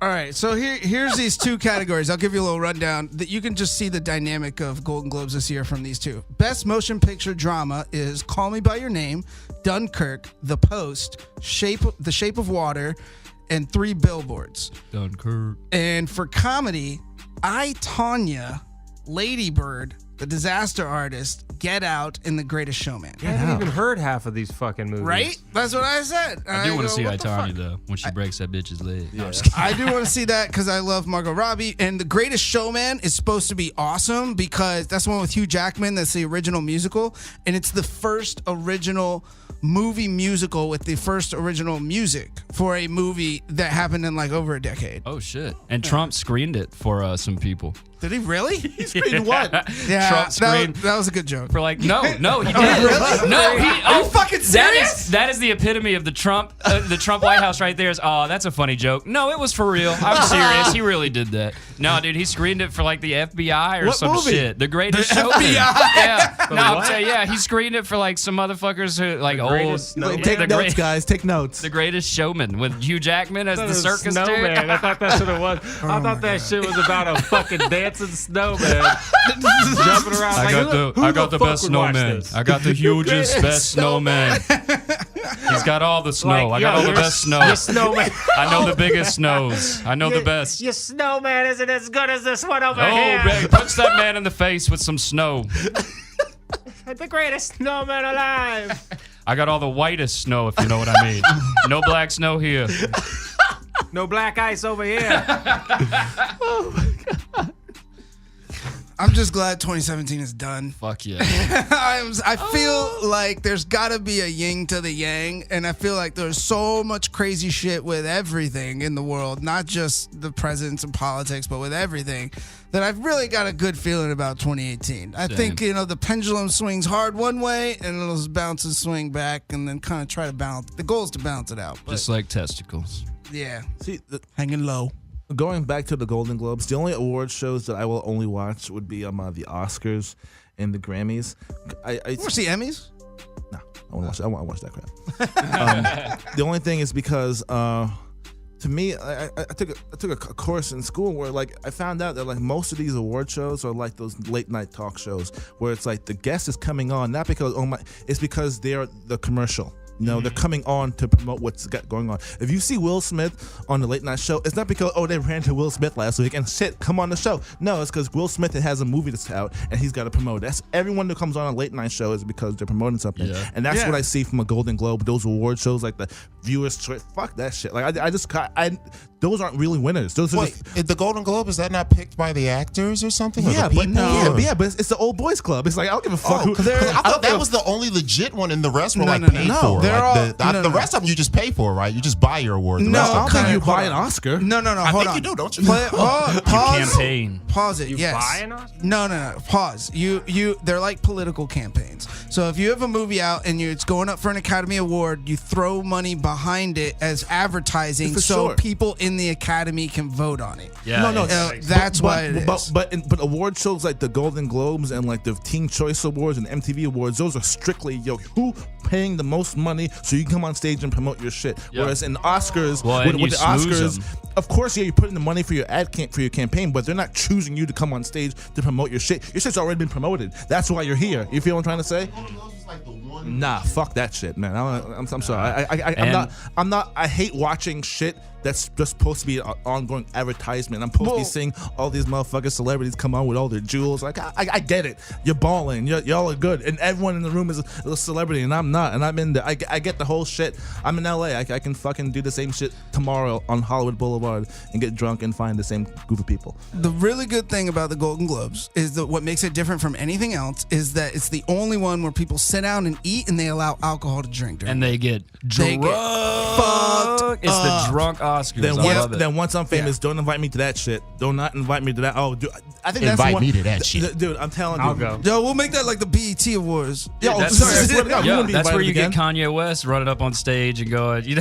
C: All right, so here's these two categories. I'll give you a little rundown that you can just see the dynamic of Golden Globes this year from these two. Best Motion Picture Drama is Call Me by Your Name, Dunkirk, The Post, The Shape of Water, and 3 Billboards.
F: Dunkirk.
C: And for comedy, I, Tonya, Lady Bird, The Disaster Artist, Get Out, and The Greatest Showman.
G: I haven't even heard half of these fucking movies.
C: Right? That's what I said.
F: I do want to see
C: what the
F: Itanya,
C: fuck?
F: though, when she breaks that bitch's leg.
G: Yeah.
C: I do want to see that because I love Margot Robbie. And The Greatest Showman is supposed to be awesome because that's the one with Hugh Jackman. That's the original musical. And it's the first original movie musical with the first original music for a movie that happened in like over a decade.
F: Oh, shit. And Trump screened it for some people.
C: Did he really?
E: He screened what?
C: Yeah,
F: Trump screened
C: that was a good joke.
F: for like no, he did.
C: Really?
F: No, he.
C: Are you fucking serious?
F: That is the epitome of the Trump White House right there. Is that's a funny joke. No, it was for real. I'm serious. He really did that. No, dude, he screened it for like the FBI or
E: What
F: some
E: movie?
F: shit. The Greatest Showman.
C: FBI?
F: Yeah. No, I'm
G: what?
F: saying, yeah, he screened it for like some motherfuckers who like old.
G: Greatest Snowman?
E: Take
F: the
E: notes, guys. Take notes.
F: The Greatest Showman with Hugh Jackman as the circus
G: snowman.
F: dude.
G: I thought that's what it was. I thought that shit was about a fucking dancing snowman jumping around.
F: I got the best snowman. I got the hugest, best snowman. He's got all the snow. I got all the best snow.
G: Your snowman.
F: I know the biggest snows. I know the best.
G: Your snowman isn't as good as this one over
F: Oh,
G: here.
F: baby, punch that man in the face with some snow.
G: The greatest snowman alive.
F: I got all the whitest snow, if you know what I mean. No black snow here.
G: No black ice over here.
C: I'm just glad 2017 is done.
F: Fuck yeah.
C: I feel like there's got to be a yin to the yang, and I feel like there's so much crazy shit with everything in the world, not just the presidents and politics, but with everything, that I've really got a good feeling about 2018. I think, the pendulum swings hard one way, and it'll bounce and swing back, and then kind of try to balance. The goal is to balance it out. But
F: Just like testicles.
C: yeah,
E: See,
C: hanging low.
E: going back to the Golden Globes, the only award shows that I will only watch would be the Oscars and the Grammys. I
C: What's the Emmys?
E: No, I want to watch that crap. The only thing is because to me, I took a course in school where like I found out that like most of these award shows are like those late night talk shows where it's like the guest is coming on not because it's because they're the commercial. They're coming on to promote what's going on. If you see Will Smith on the late night show, it's not because, they ran to Will Smith last week and shit, come on the show. No, it's because Will Smith has a movie that's out and he's got to promote it. That's everyone that comes on a late night show is because they're promoting something. Yeah. And that's what I see from a Golden Globe, those award shows, like the viewers, fuck that shit. Like those aren't really winners. Those are
B: the Golden Globe, is that not picked by the actors or something?
E: Yeah,
B: or the people?
E: but it's the old boys club. It's like I don't give a fuck.
B: I thought that was the only legit one, and the rest were paid for. The rest of them you just pay for, right? You just buy your award.
E: No, I don't think you buy an Oscar.
C: No.
B: I
C: Hold
B: think
C: on.
B: you do, don't you?
C: Pause.
F: Campaign.
C: Pause it.
G: You
C: yes.
G: buy an Oscar?
C: No. Pause. They're like political campaigns. So if you have a movie out and it's going up for an Academy Award, you throw money behind it as advertising, so people in the Academy can vote on it.
F: Yeah.
E: No.
C: That's why it is.
E: But award shows like the Golden Globes and like the Teen Choice Awards and MTV Awards, those are strictly who paying the most money so you can come on stage and promote your shit. Yep. Whereas in Oscars, with the Oscars, of course, you're putting the money for your for your campaign, but they're not choosing you to come on stage to promote your shit. Your shit's already been promoted. That's why you're here. You feel what I'm trying to say? Nah, fuck that shit, man. I'm sorry. I hate watching shit that's just supposed to be an ongoing advertisement. I'm supposed to be seeing all these motherfucking celebrities come on with all their jewels. Like I get it. You're balling. Y'all are good, and everyone in the room is a celebrity, and I'm not. And I'm in there. I get the whole shit. I'm in LA. I can fucking do the same shit tomorrow on Hollywood Boulevard and get drunk and find the same group of people.
C: The really good thing about the Golden Globes is that what makes it different from anything else is that it's the only one where people sit down and eat and they allow alcohol to drink during.
F: And they get drunk.
C: Fucked
F: It's the
C: up.
F: drunk Oscars.
E: Then once I'm famous, don't invite me to that shit. Do not invite me to that. Oh, dude, I think
B: Invite
E: that's one,
B: me to that shit.
E: Dude, I'm telling you.
G: I'll go.
C: Yo, we'll make that like the BET Awards.
F: That's where you get Kanye West running up on stage and going, he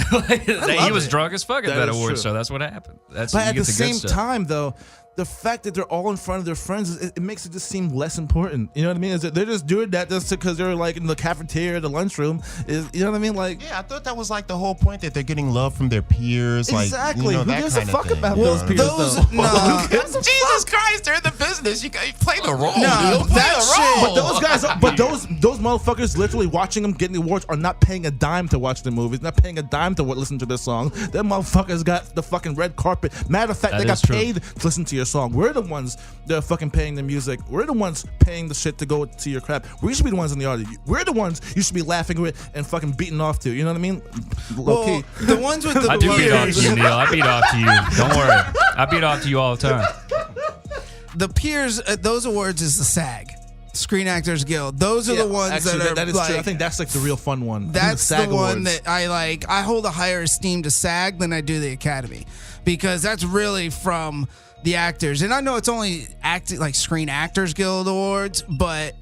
F: was drunk as fuck at that award, so that's what happened.
E: But at the same time, though, the fact that they're all in front of their friends, it makes it just seem less important. You know what I mean? Is that they're just doing that just because they're like in the cafeteria, the lunchroom. You know what I mean? Like,
B: yeah, I thought that was like the whole point, that they're getting love from their peers.
E: Exactly.
B: Like,
E: Who gives a fuck about those peers?
B: Jesus Christ, they're in the business. You play the role.
C: No,
B: dude. Play the role.
E: But those guys, those motherfuckers literally watching them getting the awards are not paying a dime to watch the movies, not paying a dime to listen to their song. Them motherfuckers got the fucking red carpet. Matter of fact, they got paid to listen to your song. We're the ones that are fucking paying the music. We're the ones paying the shit to go to your crap. We should be the ones in the audience. We're the ones you should be laughing with and fucking beating off to. You know what I mean? Low key.
C: The ones with the
F: I do beat off to you, Neil. I beat off to you. Don't worry. I beat off to you all the time.
C: The peers, those awards is the SAG, Screen Actors Guild. Those are the ones
E: actually,
C: that are
E: that is
C: like,
E: true. I think that's like the real fun one.
C: That's
E: the
C: the one
E: awards.
C: that I like. I hold a higher esteem to SAG than I do the Academy, because that's really from the actors. And I know it's only like Screen Actors Guild Awards, but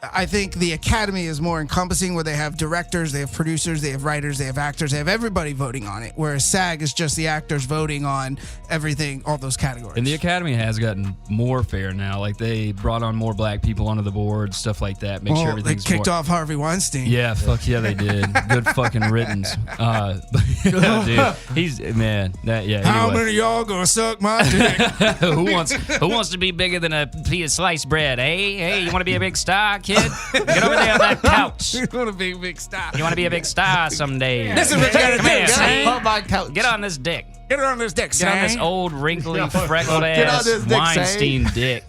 C: I think the Academy is more encompassing, where they have directors, they have producers, they have writers, they have actors, they have everybody voting on it, whereas SAG is just the actors voting on everything, all those categories.
F: And the Academy has gotten more fair now. Like, they brought on more black people onto the board, stuff like that. Make sure everything's
C: they kicked off Harvey Weinstein.
F: Yeah, fuck yeah, they did. Good fucking riddance. Dude, he's man.
C: How many of y'all gonna suck my dick?
F: Who wants to be bigger than a piece of sliced bread? Hey, you want to be a big star, kid? Get over there on that couch.
C: You want to be a big star?
F: You want to be a big star someday?
C: This is what you gotta
F: Come
C: do,
F: here,
C: son.
F: Hold my couch. Get on this dick.
C: Get on this dick,
F: Get on this old wrinkly freckled ass Weinstein dick.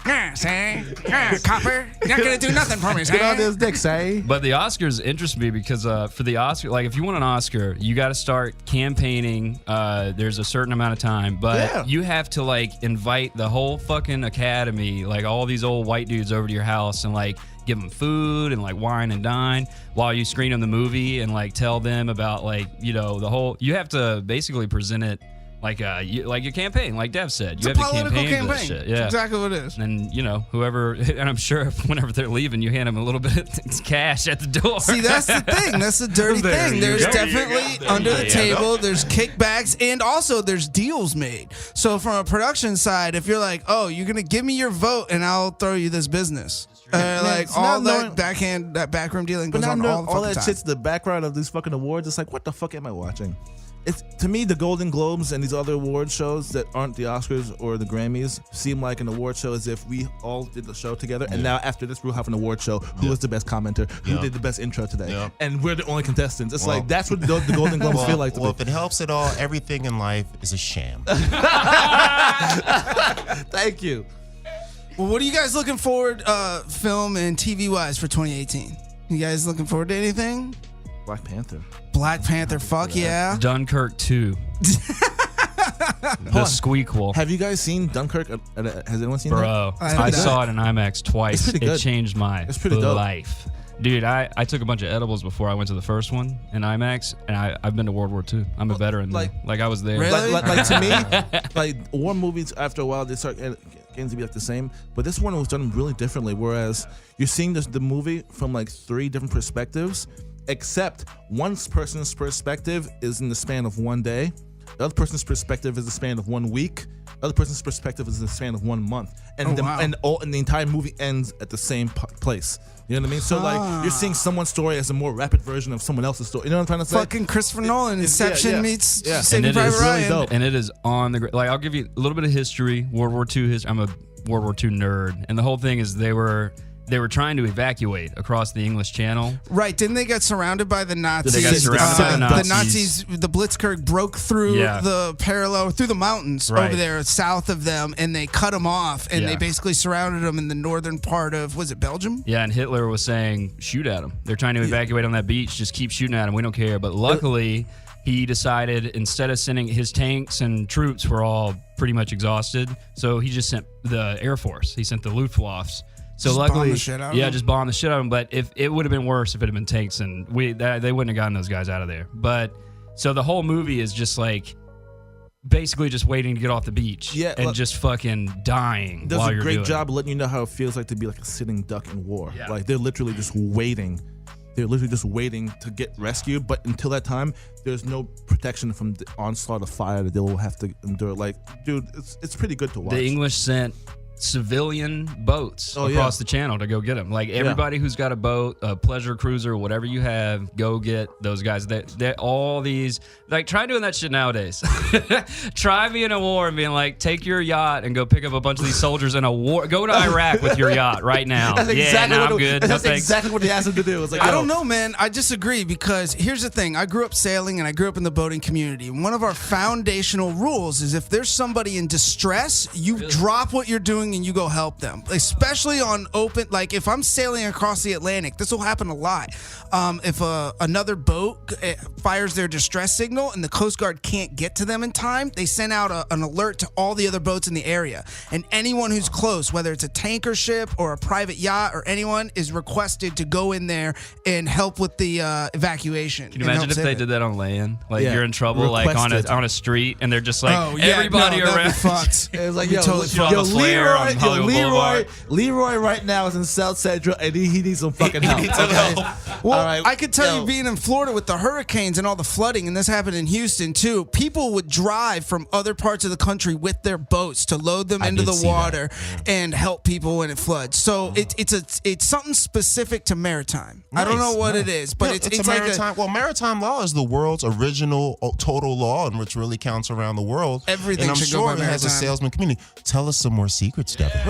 C: Copper, you're not gonna do nothing for me,
E: Get on this dick, say.
F: But the Oscars interest me because for the Oscar, like, if you want an Oscar, you got to start campaigning. There's a certain amount of time, but you have to like invite the whole fucking Academy, like all these old white dudes, over to your house and like give them food and like wine and dine while you screen them the movie and like tell them about like, you know, the whole. You have to basically present it like your campaign, like Dev said. You have to campaign for this shit. Yeah,
C: that's exactly what it is.
F: And you know, whoever, and I'm sure whenever they're leaving, you hand them a little bit of cash at the door.
C: See, that's the thing. That's the dirty thing. There's definitely under the table. There's kickbacks, and also there's deals made. So from a production side, if you're like, oh, you're gonna give me your vote, and I'll throw you this business. Like all that backroom dealing goes on all the
E: that shit's the background of these fucking awards. It's like, what the fuck am I watching? It's, to me, the Golden Globes and these other award shows that aren't the Oscars or the Grammys seem like an award show as if we all did the show together. And now after this, we'll have an award show. Who was the best commenter? Who did the best intro today? And we're the only contestants. It's like, that's what the Golden Globes feel like to me.
B: Well, if it helps at all, everything in life is a sham.
E: Thank you.
C: Well, what are you guys looking forward, film and TV wise, for 2018? You guys looking forward to anything?
E: Black Panther.
C: Black Panther, fuck yeah.
F: Dunkirk 2. The squeakquel.
E: Have you guys seen Dunkirk? Has anyone seen that?
F: Bro, I saw it in IMAX twice.
E: It
F: changed my life. Dude, I took a bunch of edibles before I went to the first one in IMAX, and I've been to World War II. I'm a veteran. Like I was there.
C: Really?
E: Like to me, like war movies, after a while, they start getting to be like the same. But this one was done really differently, whereas you're seeing the movie from like 3 different perspectives, except one person's perspective is in the span of one day. The other person's perspective is the span of 1 week. The other person's perspective is the span of 1 month. And the entire movie ends at the same place. You know what I mean? So like, you're seeing someone's story as a more rapid version of someone else's story. You know what I'm trying to say?
C: Fucking Christopher Nolan, Inception meets Saving
F: Private
C: Ryan.
F: Really and it is on the, like, I'll give you a little bit of history, World War II history. I'm a World War II nerd. And the whole thing is they were trying to evacuate across the English Channel.
C: Right. Didn't they get surrounded by the Nazis?
F: They got surrounded by the Nazis.
C: The Nazis, the Blitzkrieg broke through through the mountains over there south of them, and they cut them off, and they basically surrounded them in the northern part of, was it Belgium?
F: Yeah, and Hitler was saying, shoot at them. They're trying to evacuate on that beach. Just keep shooting at them. We don't care. But luckily, he decided, instead of sending his tanks and troops were all pretty much exhausted, so he just sent the Air Force. He sent the Luftwaffe. So
C: just
F: luckily,
C: bomb the shit out of them?
F: just bomb the shit out of them. But if it would have been worse if it had been tanks, and they wouldn't have gotten those guys out of there. But so the whole movie is just like basically just waiting to get off the beach and just fucking dying while you're doing it.
E: Does a great job letting you know how it feels like to be like a sitting duck in war. Yeah. Like they're literally just waiting they're literally just waiting to get rescued. But until that time, there's no protection from the onslaught of fire that they will have to endure. Like, dude, it's pretty good to watch.
F: The English sent civilian boats across the channel to go get them. Like everybody who's got a boat, a pleasure cruiser, whatever you have, go get those guys. That all these, like, try doing that shit nowadays. Try being in a war and being like, take your yacht and go pick up a bunch of these soldiers in a war. Go to Iraq with your yacht right now.
E: That's exactly
F: I'm good.
E: That's exactly what he asked him to do. It's like,
C: I don't know, man. I disagree because here's the thing. I grew up sailing and I grew up in the boating community. And one of our foundational rules is if there's somebody in distress, you drop what you're doing and you go help them, especially on open. Like if I'm sailing across the Atlantic, this will happen a lot. If another boat fires their distress signal and the Coast Guard can't get to them in time, they send out an alert to all the other boats in the area, and anyone who's close, whether it's a tanker ship or a private yacht or anyone, is requested to go in there and help with the evacuation.
F: Can you imagine if they did that on land? Like you're in trouble, requested. like on a street, and they're just like, everybody around.
E: It's like, Leroy right now is in South Central, and he needs some fucking help.
C: Well, I could tell you, being in Florida with the hurricanes and all the flooding, and this happened in Houston too, people would drive from other parts of the country with their boats to load them into the water and help people when it floods. So it's something specific to maritime. Nice, I don't know what it is, but it's
B: a maritime. Well, maritime law is the world's original total law, and which really counts around the world.
C: Everything
B: and I'm
C: should
B: sure
C: go by
B: it
C: maritime.
B: has a salesman community. Tell us some more secrets, Devin.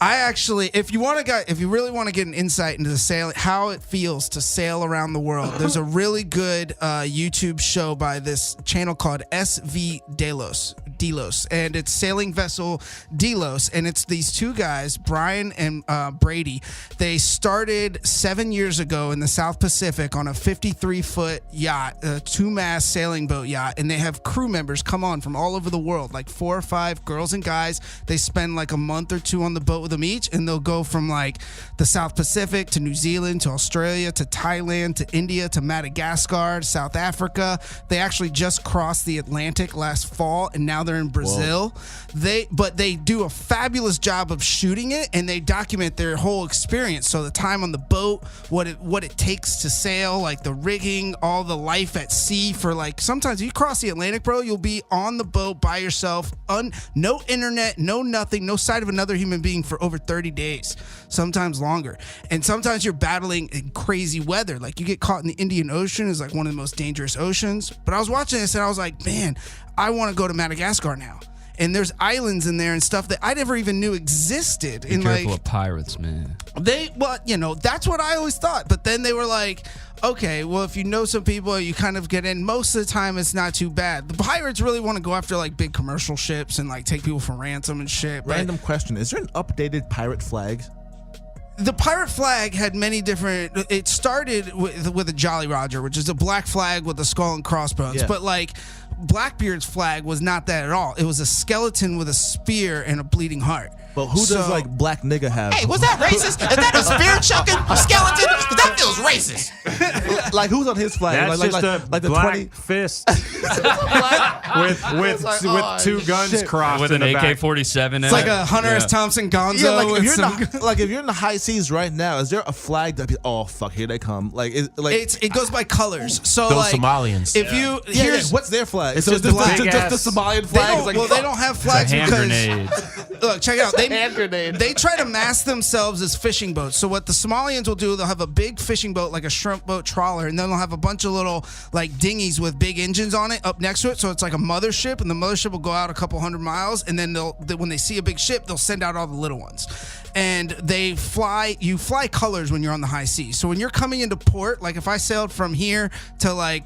C: I actually, if you really want to get an insight into the sail, how it feels to sail around the world, there's a really good YouTube show by this channel called SV Delos, and it's Sailing Vessel Delos, and it's these two guys, Brian and Brady. They started 7 years ago in the South Pacific on a 53-foot yacht, a 2-mast sailing boat yacht, and they have crew members come on from all over the world, like 4 or 5 girls and guys. They spend like a month or 2 on the boat with them each, and they'll go from like the South Pacific to New Zealand to Australia to Thailand to India to Madagascar to South Africa. They actually just crossed the Atlantic last fall, and now they're in Brazil. But they do a fabulous job of shooting it, and they document their whole experience. So the time on the boat, what it takes to sail, like the rigging, all the life at sea. For like, sometimes if you cross the Atlantic, bro, you'll be on the boat by yourself, no internet, no nothing, no sight of another human being for over 30 days, sometimes longer. And sometimes you're battling in crazy weather. Like you get caught in the Indian Ocean, is like one of the most dangerous oceans. But I was watching this and I was like, man, I want to go to Madagascar now. And there's islands in there and stuff that I never even knew existed.
F: Be careful of pirates, man.
C: That's what I always thought. But then they were like, okay, well, if you know some people, you kind of get in. Most of the time, it's not too bad. The pirates really want to go after like big commercial ships and like take people for ransom and shit.
E: Random question: is there an updated pirate flag?
C: The pirate flag had many different. It started with a Jolly Roger, which is a black flag with a skull and crossbones.
E: Yeah.
C: But like Blackbeard's flag was not that at all. It was a skeleton with a spear and a bleeding heart.
E: But who does like black nigga have?
B: Hey, was that racist? Is that a spear chucking skeleton? That feels racist.
E: Like who's on his flag?
G: That's
E: like,
G: just
E: like,
G: a
E: like the
G: black
E: 20
G: fist with 2 guns crossed
F: with
G: in
F: an
G: the back.
F: AK-47.
C: It's like a Hunter S. Thompson Gonzo.
E: Yeah, like
C: with
E: if you're in the high seas right now, is there a flag that be, oh fuck, here they come? Like
C: it goes by colors. So
B: those
C: like
B: Somalians.
C: if you here's
E: what's their flag?
G: It's
E: So
G: just
E: just
G: a big
E: the Somalian flag.
C: they don't have flags
F: hand
C: because
F: grenade.
C: look, check it out.
E: hand grenade.
C: They try to mask themselves as fishing boats. So what the Somalians will do, they'll have a big fishing boat like a shrimp boat trawler, and then they'll have a bunch of little like dinghies with big engines on it up next to it. So it's like a mothership, and the mothership will go out a couple hundred miles, and then when they see a big ship, they'll send out all the little ones. And you fly colors when you're on the high seas. So when you're coming into port, like if I sailed from here to like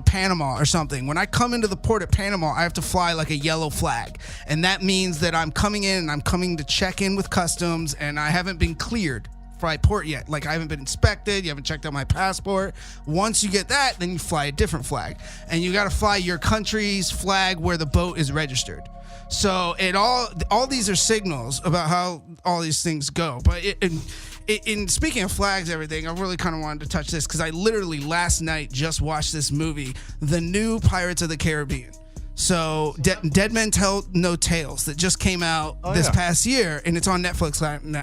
C: Panama or something, when I come into the port at Panama, I have to fly like a yellow flag, and that means that I'm coming in and I'm coming to check in with customs, and I haven't been cleared by port yet. Like I haven't been inspected, you haven't checked out my passport. Once you get that, then you fly a different flag, and you got to fly your country's flag where the boat is registered. So all these are signals about how all these things go. But in speaking of flags, everything, I really kind of wanted to touch this because I literally last night just watched this movie, the new Pirates of the Caribbean. So Dead Men Tell No Tales that just came out this past year, and it's on Netflix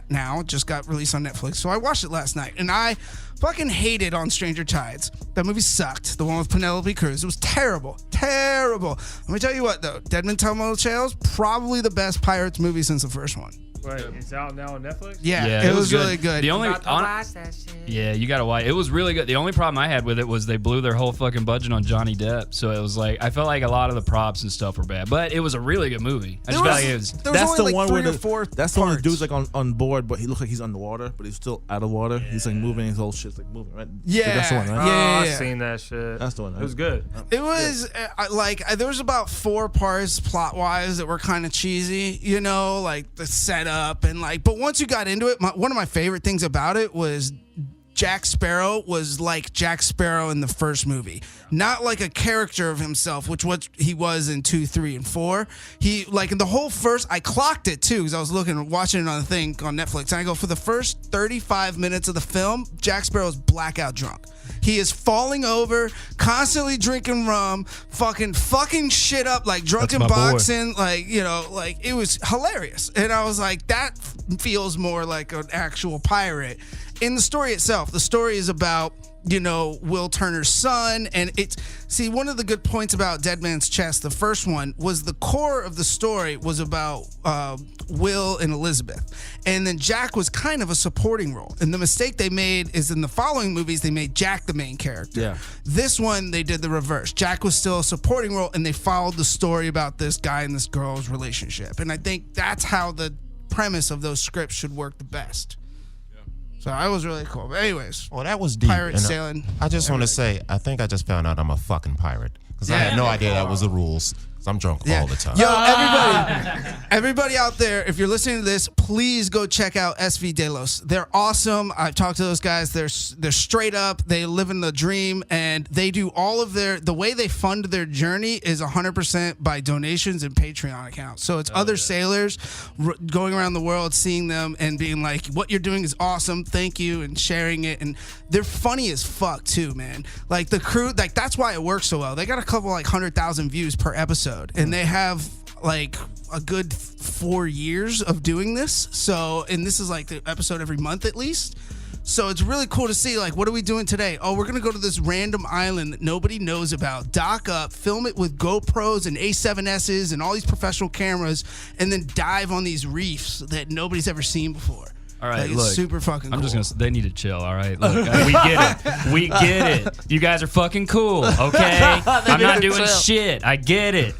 C: now. It just got released on Netflix. So I watched it last night, and I fucking hated On Stranger Tides. That movie sucked. The one with Penelope Cruz. It was terrible. Terrible. Let me tell you what, though. Dead Men Tell No Tales, probably the best Pirates movie since the first one.
G: Wait, it's out now on Netflix?
C: Yeah, it was really good.
F: The only yeah, you gotta watch. It was really good. The only problem I had with it was they blew their whole fucking budget on Johnny Depp. So it was like I felt like a lot of the props and stuff were bad, but it was a really good movie. I just felt like it was.
E: That's the one where that's the one the dude's like on board, but he looks like he's underwater, but he's still out of water. Yeah. He's like moving, his whole shit's like moving, right?
C: Yeah,
E: that's the one, right?
C: Yeah,
G: I've seen that shit.
E: That's the one. Right?
G: It was good.
C: It was there was about 4 parts plot wise that were kind of cheesy, you know, like the setup and like. But once you got into it, one of my favorite things about it was Jack Sparrow was like Jack Sparrow in the first movie, not like a character of himself, which what he was in 2, 3, and 4. He like in the whole first, I clocked it too because I was watching it on the thing on Netflix, and I go for the first 35 minutes of the film, Jack Sparrow's blackout drunk. He is falling over, constantly drinking rum, fucking shit up, like drunken boxing, like, you know, like it was hilarious. And I was like, that feels more like an actual pirate. In the story itself, the story is about, you know, Will Turner's son, and one of the good points about Dead Man's Chest, the first one, was the core of the story was about Will and Elizabeth, and then Jack was kind of a supporting role. And the mistake they made is in the following movies they made Jack the main character. Yeah. This one they did the reverse. Jack was still a supporting role, and they followed the story about this guy and this girl's relationship. And I think that's how the premise of those scripts should work the best. So I was really cool. But anyways.
B: Well, that was deep.
C: Pirate sailing.
B: I just want to say, I think I just found out I'm a fucking pirate. Because I had no idea that was the rules. Because I'm drunk all the time.
C: Yo, everybody out there, if you're listening to this, please go check out SV Delos. They're awesome. I've talked to those guys. They're straight up. They live in the dream. And they do all of the way they fund their journey is 100% by donations and Patreon accounts. So it's other sailors going around the world, seeing them and being like, what you're doing is awesome. Thank you. And sharing it. And they're funny as fuck too, man. Like the crew, like that's why it works so well. They got a couple like 100,000 views per episode. And they have like a good 4 years of doing this. So, and this is like the episode every month at least. So it's really cool to see, like, what are we doing today? Oh, we're going to go to this random island that nobody knows about, dock up, film it with GoPros and A7Ss and all these professional cameras, and then dive on these reefs that nobody's ever seen before.
F: All right,
C: like,
F: look,
C: it's super fucking cool.
F: I'm just going to, they need to chill, all right? Look, we get it. We get it. You guys are fucking cool, okay? I'm not doing shit. I get it.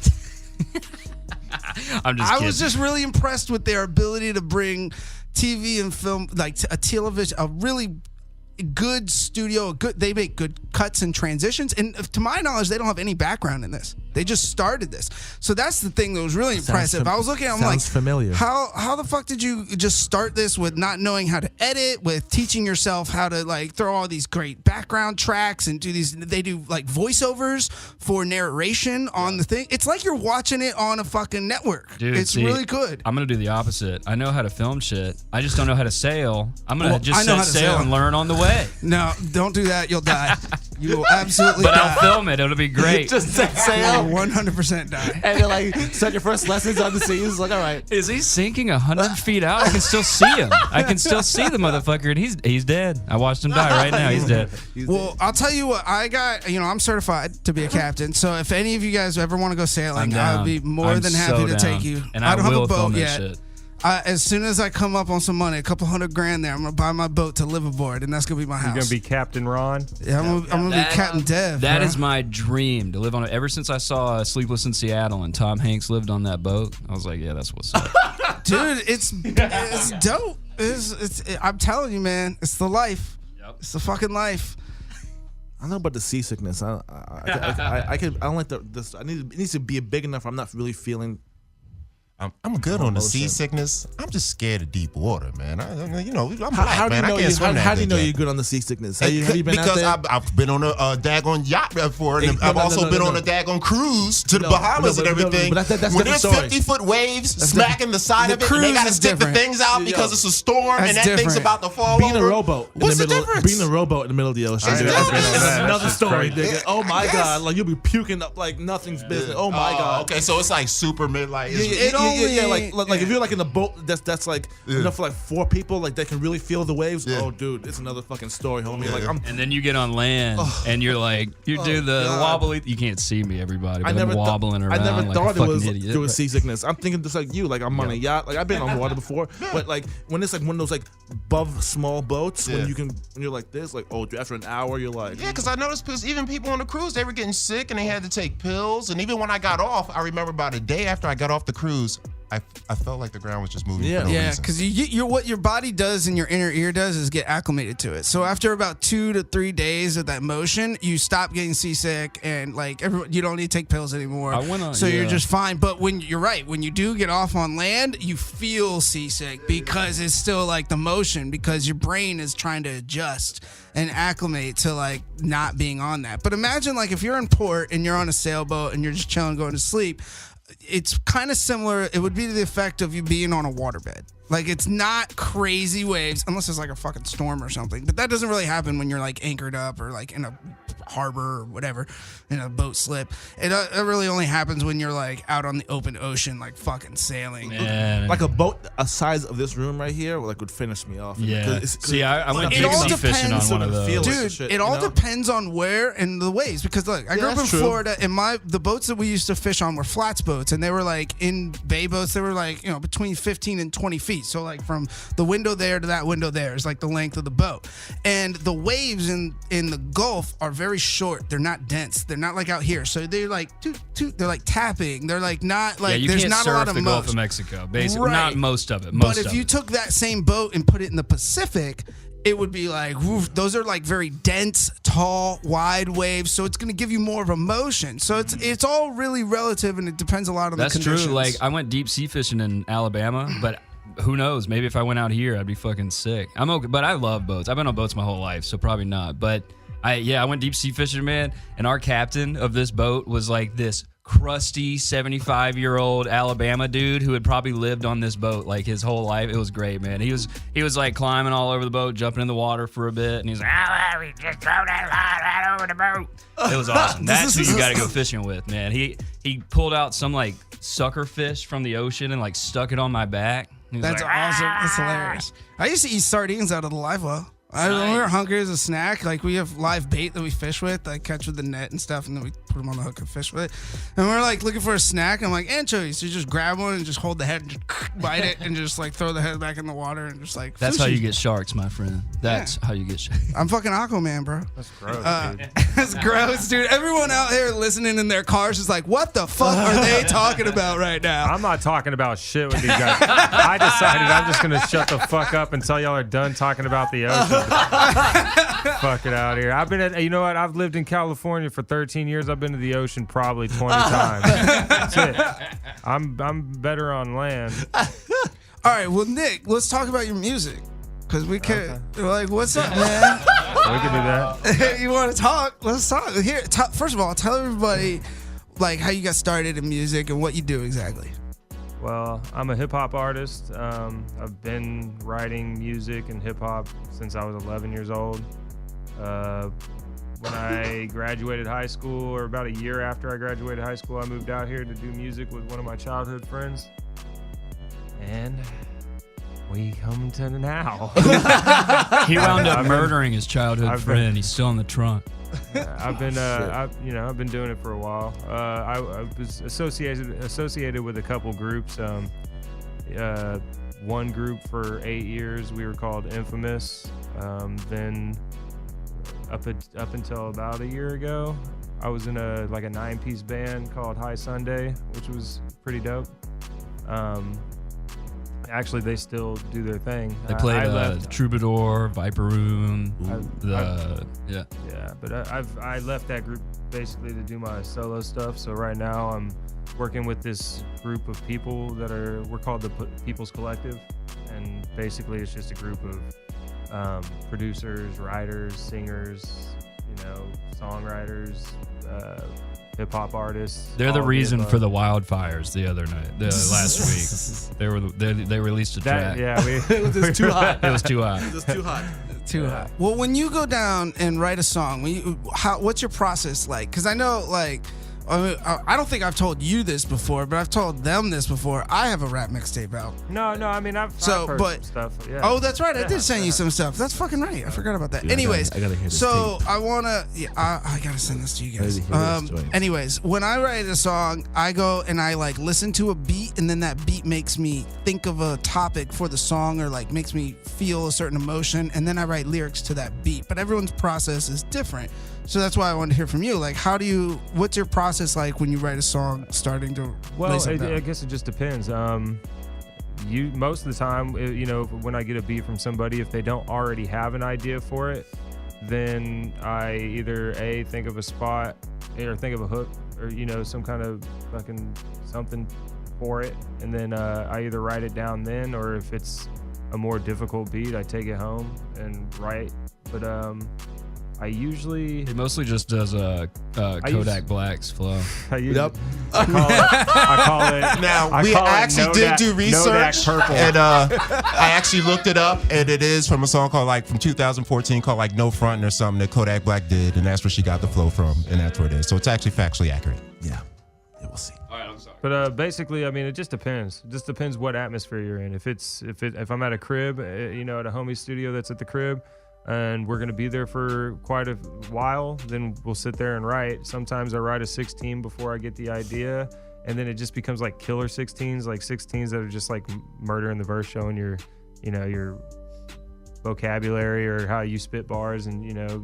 F: I'm just kidding.
C: I was just really impressed with their ability to bring TV and film, like a television, a really good studio. They make good cuts and transitions. And to my knowledge, they don't have any background in this. They just started this. So that's the thing that was really impressive. I was looking at it, I'm like,
E: familiar.
C: How the fuck did you just start this with not knowing how to edit, with teaching yourself how to like throw all these great background tracks and do these, they do like voiceovers for narration on the thing. It's like you're watching it on a fucking network.
F: Dude,
C: it's really good.
F: I'm going to do the opposite. I know how to film shit. I just don't know how to sail. I'm going to just set sail and learn on the way.
C: No, don't do that. You'll die. You will absolutely die.
F: But I'll film it. It'll be great.
E: Just set sail.
C: 100% die.
E: And you're like, start your first lessons on the seas. Like, all right.
F: Is he sinking 100 feet out? I can still see him. I can still see the motherfucker, and he's dead. I watched him die right now. He's dead.
C: Well, I'll tell you what. I got, I'm certified to be a captain. So if any of you guys ever want to go sailing, I'll be more than happy to take you.
F: And
C: I don't have a
F: boat
C: yet.
F: Shit.
C: As soon as I come up on some money, a couple $100,000 there, I'm gonna buy my boat to live aboard, and that's gonna be my house.
G: You're gonna be Captain Ron.
C: Yeah, I'm gonna be Captain Dev.
F: That is my dream, to live on it. Ever since I saw Sleepless in Seattle and Tom Hanks lived on that boat, I was like, yeah, that's what's up.
C: Dude, it's dope. I'm telling you, man, it's the life. Yep. It's the fucking life.
E: I don't know about the seasickness. I don't like this. It needs to be big enough. I'm not really feeling.
B: I'm good on the seasickness. I'm just scared of deep water, man. I'm black,
E: How do
B: man.
E: you know
B: I can't swim that
E: how do you know
B: good.
E: you're good on the seasickness? Have you been out
B: Because
E: there?
B: I've been on a daggone yacht before, and I've also been on a daggone cruise to the Bahamas and everything.
E: But that's
B: when there's
E: different
B: 50-foot waves smacking the side of it, and they got to stick the things out because it's a storm, and that thing's about to fall
E: being
B: over.
E: A rowboat
B: What's
E: in the
B: the
E: middle,
B: difference?
E: being a rowboat in the middle of the ocean.
B: It's
E: Another story,
B: crazy.
E: nigga. Oh my God, like you'll be puking up like nothing's business. Oh my God.
B: Okay, so it's like super midlight.
E: Yeah, like if you're like in a boat that's like enough for like 4 people, like they can really feel the waves. Oh, dude, it's another fucking story, homie. Like
F: and then you get on land and you're like, you do the wobbly. You can't see me, everybody. But I'm wobbling around.
E: I never
F: like
E: thought
F: a
E: it was
F: idiot.
E: doing seasickness. I'm thinking just like you. Like I'm on a yacht. Like I've been on water before, but like when it's like one of those like above small boats when you're like this, like after an hour you're like
B: because I noticed because even people on the cruise they were getting sick and they had to take pills, and even when I got off, I remember about a day after I got off the cruise, I felt like the ground was just moving.
C: Yeah, because what your body does and your inner ear does is get acclimated to it. So after about 2 to 3 days of that motion, you stop getting seasick and like you don't need to take pills anymore. You're just fine. But when you're right, when you do get off on land, you feel seasick because it's still like the motion because your brain is trying to adjust and acclimate to like not being on that. But imagine like if you're in port and you're on a sailboat and you're just chilling, going to sleep. It's kind of similar. It would be the effect of you being on a waterbed. Like it's not crazy waves unless it's like a fucking storm or something. But that doesn't really happen when you're like anchored up or like in a harbor or whatever, in a boat slip. It really only happens when you're like out on the open ocean, like fucking sailing.
F: Man.
E: Like a boat a size of this room right here, like would finish me off.
F: Yeah. See, I went
C: It all
F: deep sea fishing on one of those.
C: Dude, it all depends on where and the waves. Because look, I grew up in Florida, and the boats that we used to fish on were flats boats, and they were like in bay boats. They were like between 15 and 20 feet. So like from the window there to that window there is like the length of the boat. And the waves in the Gulf are very short. They're not dense. They're not like out here. So they're like toot, toot. They're like tapping. They're like not like
F: you
C: there's
F: can't
C: not
F: surf
C: a lot of
F: the
C: motion.
F: Gulf of Mexico, basically.
C: Right.
F: Not most of it.
C: But if you took that same boat and put it in the Pacific, it would be like, woof, those are like very dense, tall, wide waves. So it's going to give you more of a motion. So it's all really relative, and it depends a lot on the conditions.
F: That's true. Like I went deep sea fishing in Alabama, but who knows? Maybe if I went out here, I'd be fucking sick. I'm okay, but I love boats. I've been on boats my whole life, so probably not. But I went deep sea fishing, man, and our captain of this boat was like this crusty 75-year-old Alabama dude who had probably lived on this boat like his whole life. It was great, man. He was like climbing all over the boat, jumping in the water for a bit, and he's like, we just throw that line right over the boat. It was awesome. That's who you got to go fishing with, man. He pulled out some like sucker fish from the ocean and like stuck it on my back.
C: That's
F: like,
C: awesome. That's hilarious. I used to eat sardines out of the live well. When we were hungry as a snack, like we have live bait that we fish with, like catch with the net and stuff, and then we put them on the hook and fish with it. And we're like looking for a snack. And I'm like, anchovies. So you just grab one and just hold the head and just bite it and just like throw the head back in the water and just like.
F: That's
C: sushi.
F: how you get sharks, my friend. That's how you get sharks.
C: I'm fucking Aquaman, bro.
G: That's gross, dude.
C: That's gross, dude. Everyone out here listening in their cars is like, what the fuck are they talking about right now?
G: I'm not talking about shit with these guys. I decided I'm just gonna shut the fuck up until y'all are done talking about the ocean. Fuck it out here. You know what? I've lived in California for 13 years. I've been to the ocean probably 20 times. That's it. I'm better on land.
C: All right, well, Nick, let's talk about your music. Because we can, like, what's up, man?
G: We can do that.
C: You want to talk? Let's talk. Here, first of all, tell everybody, like, how you got started in music and what you do exactly.
G: Well, I'm a hip-hop artist. I've been writing music and hip-hop since I was 11 years old. When I graduated high school, or about a year after I graduated high school, I moved out here to do music with one of my childhood friends. And we come to now.
F: He wound up murdering his childhood friend. He's still in the trunk.
G: I've been doing it for a while. I was associated with a couple groups. One group for 8 years, we were called Infamous. Then up until about a year ago, I was in a 9-piece band called High Sunday, which was pretty dope. Actually, they still do their thing.
F: They played Troubadour, Viper Room.
G: Yeah, but I left that group basically to do my solo stuff. So right now I'm working with this group of people we're called the People's Collective, and basically it's just a group of producers, writers, singers, songwriters, hip hop artists.
F: They're the reason for the wildfires last week. They released a track.
E: It was just too hot.
F: It was too hot.
E: It was too hot.
C: Too hot. Well, when you go down and write a song, what's your process like? Because I know, I don't think I've told you this before, but I've told them this before. I have a rap mixtape out.
G: No, I mean I've heard some stuff. Yeah.
C: Oh, that's right. I did send you some stuff. That's fucking right. I forgot about that. Anyways,
E: I gotta hear this
C: so
E: tape.
C: I wanna. Yeah, I gotta send this to you guys. Anyways, when I write a song, I go and I listen to a beat, and then that beat makes me think of a topic for the song, or makes me feel a certain emotion, and then I write lyrics to that beat. But everyone's process is different. So that's why I wanted to hear from you. What's your process like when you write a song starting to
G: Well, I guess it just depends. Most of the time, when I get a beat from somebody, if they don't already have an idea for it, then I either think of a spot or think of a hook or, some kind of fucking something for it. And then I either write it down then, or if it's a more difficult beat, I take it home and write. But, I usually...
F: He mostly just does Kodak Black's flow.
E: Yep.
G: I call it...
B: Now, we actually did do research, and I actually looked it up, and it is from a song called, from 2014, called, No Frontin' or something that Kodak Black did, and that's where she got the flow from, and that's where it is. So it's actually factually accurate.
E: Yeah. We'll see.
F: All right, I'm sorry.
G: But basically, I mean, it just depends. It just depends what atmosphere you're in. If I'm at a crib, at a homie studio that's at the crib, and we're going to be there for quite a while, then we'll sit there and write. Sometimes I write a 16 before I get the idea, and then it just becomes killer 16s, 16s that are just murder in the verse, showing your vocabulary or how you spit bars and,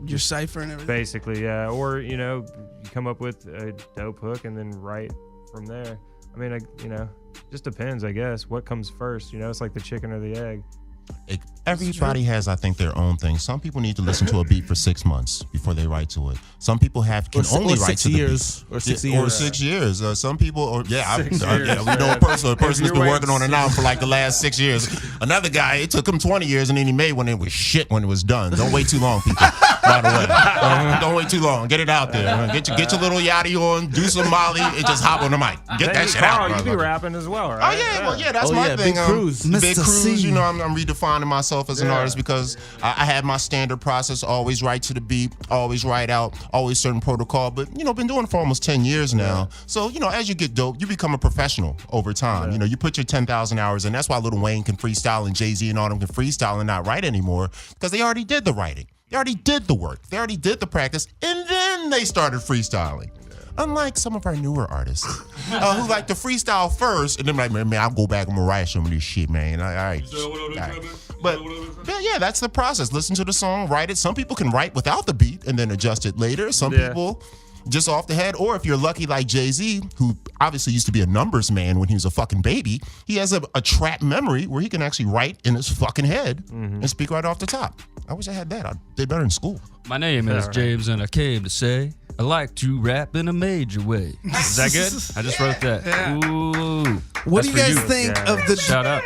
C: your cipher and everything.
G: Basically, yeah. Or, you come up with a dope hook and then write from there. I mean, just depends, I guess, what comes first. It's like the chicken or the egg.
B: Everybody has, I think, their own thing. Some people need to listen to a beat for 6 months before they write to it. Some people can only write to the beat.
E: Or 6 years.
B: Or 6 years. Some people, we know a person that's been working on an album for the last 6 years. Another guy, it took him 20 years, and then he made one. It was shit when it was done. Don't wait too long, people. By the way, don't wait too long. Get it out there. Get your little yachty on, do some Molly, and just hop on the mic. Get that shit out.
G: You be rapping as well, right?
B: Oh yeah, that's my thing.
E: Big Cruz,
B: Big Cruz. I'm redefining myself as an artist because I had my standard process. Always write to the beat, always write out, always certain protocol. But been doing it for almost 10 years now. So as you get dope, you become a professional over time. You put your 10,000 hours in. That's why Lil Wayne can freestyle and Jay-Z and all them can freestyle and not write anymore, because they already did the writing. They already did the work. They already did the practice, and then they started freestyling. Unlike some of our newer artists who like to freestyle first, and then man, I'll go back and Mariah show me this shit, man. All right. But yeah, that's the process. Listen to the song, write it. Some people can write without the beat and then adjust it later. Some people just off the head. Or if you're lucky like Jay-Z, who obviously used to be a numbers man when he was a fucking baby, he has a trap memory where he can actually write in his fucking head and speak right off the top. I wish I had that. I did better in school.
F: My name is James, and I came to say I like to rap in a major way. Is that good? I just wrote that.
C: Yeah.
F: Ooh.
C: What do you guys think of the...
F: Shout out.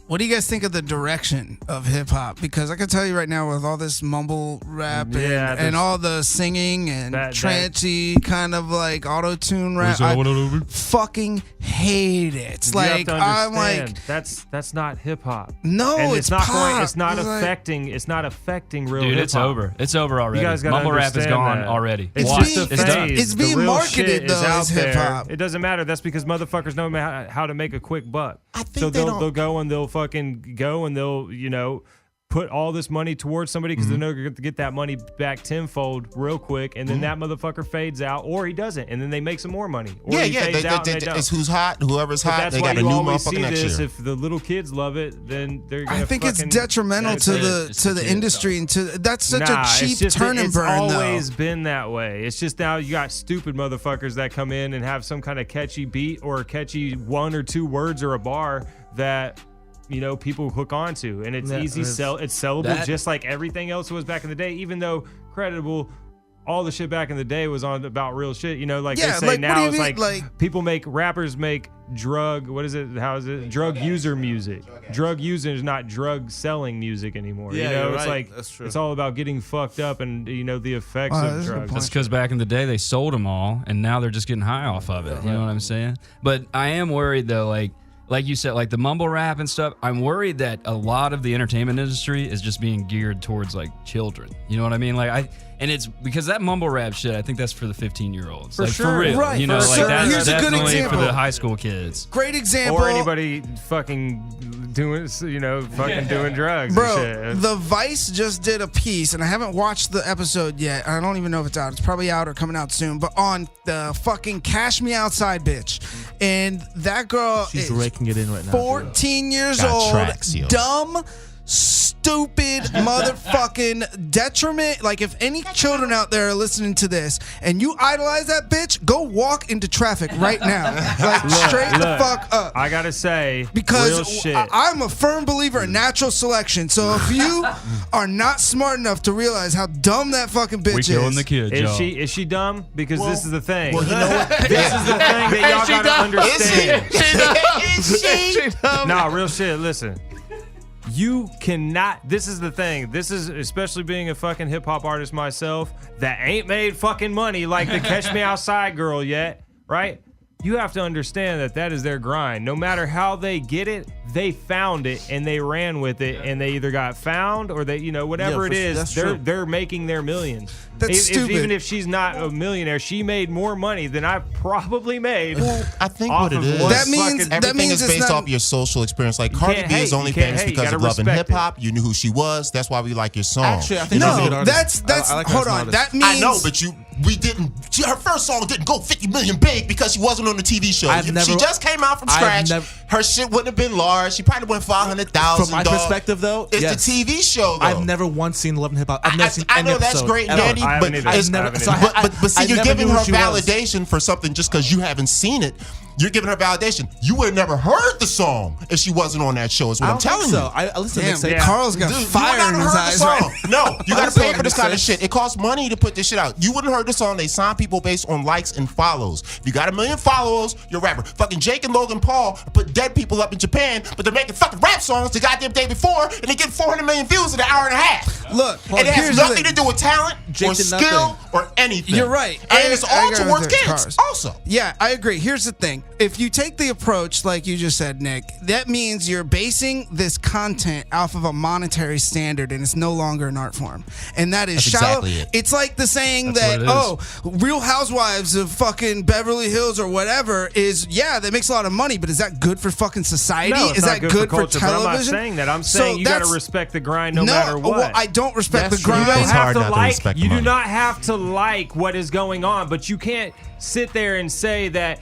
C: What do you guys think of the direction of hip hop? Because I can tell you right now, with all this mumble rap and all the singing and trancey kind of auto-tune rap, I fucking hate it. I'm like,
G: that's not hip hop.
C: No,
G: and
C: it's not
G: pop. It's not affecting. It's not affecting real hip hop.
F: Dude, it's over. It's over already.
G: You guys gotta
F: mumble rap is gone
G: that.
F: already.
C: It's being marketed though as hip hop.
G: It doesn't matter. That's because motherfuckers know how to make a quick buck.
B: I think
G: they'll go and they'll fucking go and they'll put all this money towards somebody because they're going to get that money back tenfold real quick, and then that motherfucker fades out, or he doesn't, and then they make some more money. Or he fades out and they don't.
B: It's who's hot, whoever's hot, they got a new motherfucker next year.
G: If the little kids love it, then they're going to
C: I think it's detrimental to the industry, and that's such a cheap turn and burn.
G: It's always been that way. It's just now you got stupid motherfuckers that come in and have some kind of catchy beat or a catchy 1 or 2 words or a bar that people hook onto, and it's easy sell. It's sellable just like everything else was back in the day. Even though credible, all the shit back in the day was on about real shit. They say now it's like people rappers make drug. What is it? How is it? Drug user music. Drug user is not drug selling music anymore.
E: Yeah,
G: it's like it's all about getting fucked up and the effects of drugs.
F: That's because back in the day they sold them all, and now they're just getting high off of it. You know what I'm saying? But I am worried though, like you said, like the mumble rap and stuff, I'm worried that a lot of the entertainment industry is just being geared towards like children. You know what I mean? And it's because that mumble rap shit, I think that's for the 15-year-olds.
G: For sure.
F: For real.
C: Right.
F: That's
C: Here's a good
F: definitely
C: example.
F: for the high school kids.
C: Great example.
G: Or anybody fucking doing, doing drugs.
C: Bro,
G: and shit.
C: The Vice just did a piece, and I haven't watched the episode yet. I don't even know if it's out. It's probably out or coming out soon. But on the fucking Cash Me Outside bitch, and that girl
E: She's
C: is
E: raking it in right now.
C: 14 years
B: Got
C: old,
B: tracks, yo.
C: dumb, stupid motherfucking detriment. Like, if any children out there are listening to this and you idolize that bitch, go walk into traffic right now. Like, straight the fuck up.
G: I gotta say,
C: Because
G: real shit.
C: I'm a firm believer in natural selection. So if you are not smart enough to realize how dumb that fucking bitch
F: We
C: is,
F: killing the kids,
G: Is
F: y'all.
G: is she dumb? Because this is the thing.
B: Well, you know what?
G: This is the thing that y'all gotta understand.
B: Is she?
G: Nah, real shit. Listen. You cannot. This is the thing. This is especially being a fucking hip hop artist myself that ain't made fucking money like the Catch Me Outside girl yet, right? You have to understand that is their grind. No matter how they get it, they found it and they ran with it, and they either got found or they, whatever it is, they're making their millions.
C: That's stupid.
G: Even if she's not a millionaire, she made more money than I've probably made.
B: Well, I think
G: off
B: what it
G: of
B: is,
G: one
C: That means-
G: fucking-
C: that
B: everything
C: means
B: is
C: it's
B: based
C: not-
B: off your social experience. Like Cardi
G: can't
B: B
G: hate.
B: is only
G: You can't
B: famous
G: hate. You
B: because
G: gotta
B: of loving
G: respect
B: hip hop. You knew who she was. That's why we like your song.
E: Actually, I think
C: no,
E: she's a good artist.
C: that's
E: I like her
C: hold
E: as an
C: on.
E: artist.
C: That means
B: I know, but we didn't. Her first song didn't go 50 million big because she wasn't on the TV show. She just came out from scratch. Her shit wouldn't have been large. She probably went 500,000.
E: From my perspective, though,
B: it's
E: yes.
B: the TV show. Though.
E: I've never once seen Love and Hip Hop. I've never seen any
B: I know that's
E: episode
B: great,
E: ever.
B: Danny,
G: I
B: but
G: haven't either.
B: but see,
E: I
B: you're
E: never
B: giving
E: knew
B: her
E: who she was.
B: validation for something just because you haven't seen it. You're giving her validation. You would have never heard the song if she wasn't on that show. Is what I'm telling you.
E: I listen to
C: damn,
E: Nick say,
C: Carl's got
B: Dude, you
C: fire
B: wouldn't
C: in
B: have
C: his
B: heard the
C: eyes.
B: song.
C: Right?
B: No, you got to
C: saw
B: pay
C: what
B: for this
C: he
B: kind of
C: said.
B: shit. It costs money to put this shit out. You wouldn't have heard the song. They sign people based on likes and follows. If you got 1 million followers, you're a rapper. Fucking Jake and Logan Paul put dead people up in Japan, but they're making fucking rap songs the goddamn day before, and they get 400 million views in an hour and a half.
C: Look,
B: And it has nothing to do with talent
E: Jake
B: or
E: did
B: skill
E: nothing.
B: or anything.
C: You're right.
B: And it's all
C: agree
B: towards
C: with
B: kids
C: Cars.
B: also.
C: Yeah, I agree. Here's the thing. If you take the approach like you just said, Nick, that means you're basing this content off of a monetary standard, and it's no longer an art form. And that is
B: That's
C: shallow.
B: exactly it.
C: It's like the saying
F: That's
C: that,
F: what it is.
C: Real Housewives of fucking Beverly Hills or whatever is, yeah, that makes a lot of money, but is that good for fucking society?
G: No, it's
C: is
G: not
C: that
G: good for culture, but
C: television?
G: I'm not saying that. I'm
C: So
G: saying you got to
C: that's-
G: respect the grind no matter what.
C: Well, I don't respect
E: That's
C: the
E: true.
C: grind.
G: You don't
B: It's
G: have
B: hard
G: to
B: not to
G: like.
B: respect
G: You do
B: money.
G: not have to like what is going on, but you can't sit there and say that.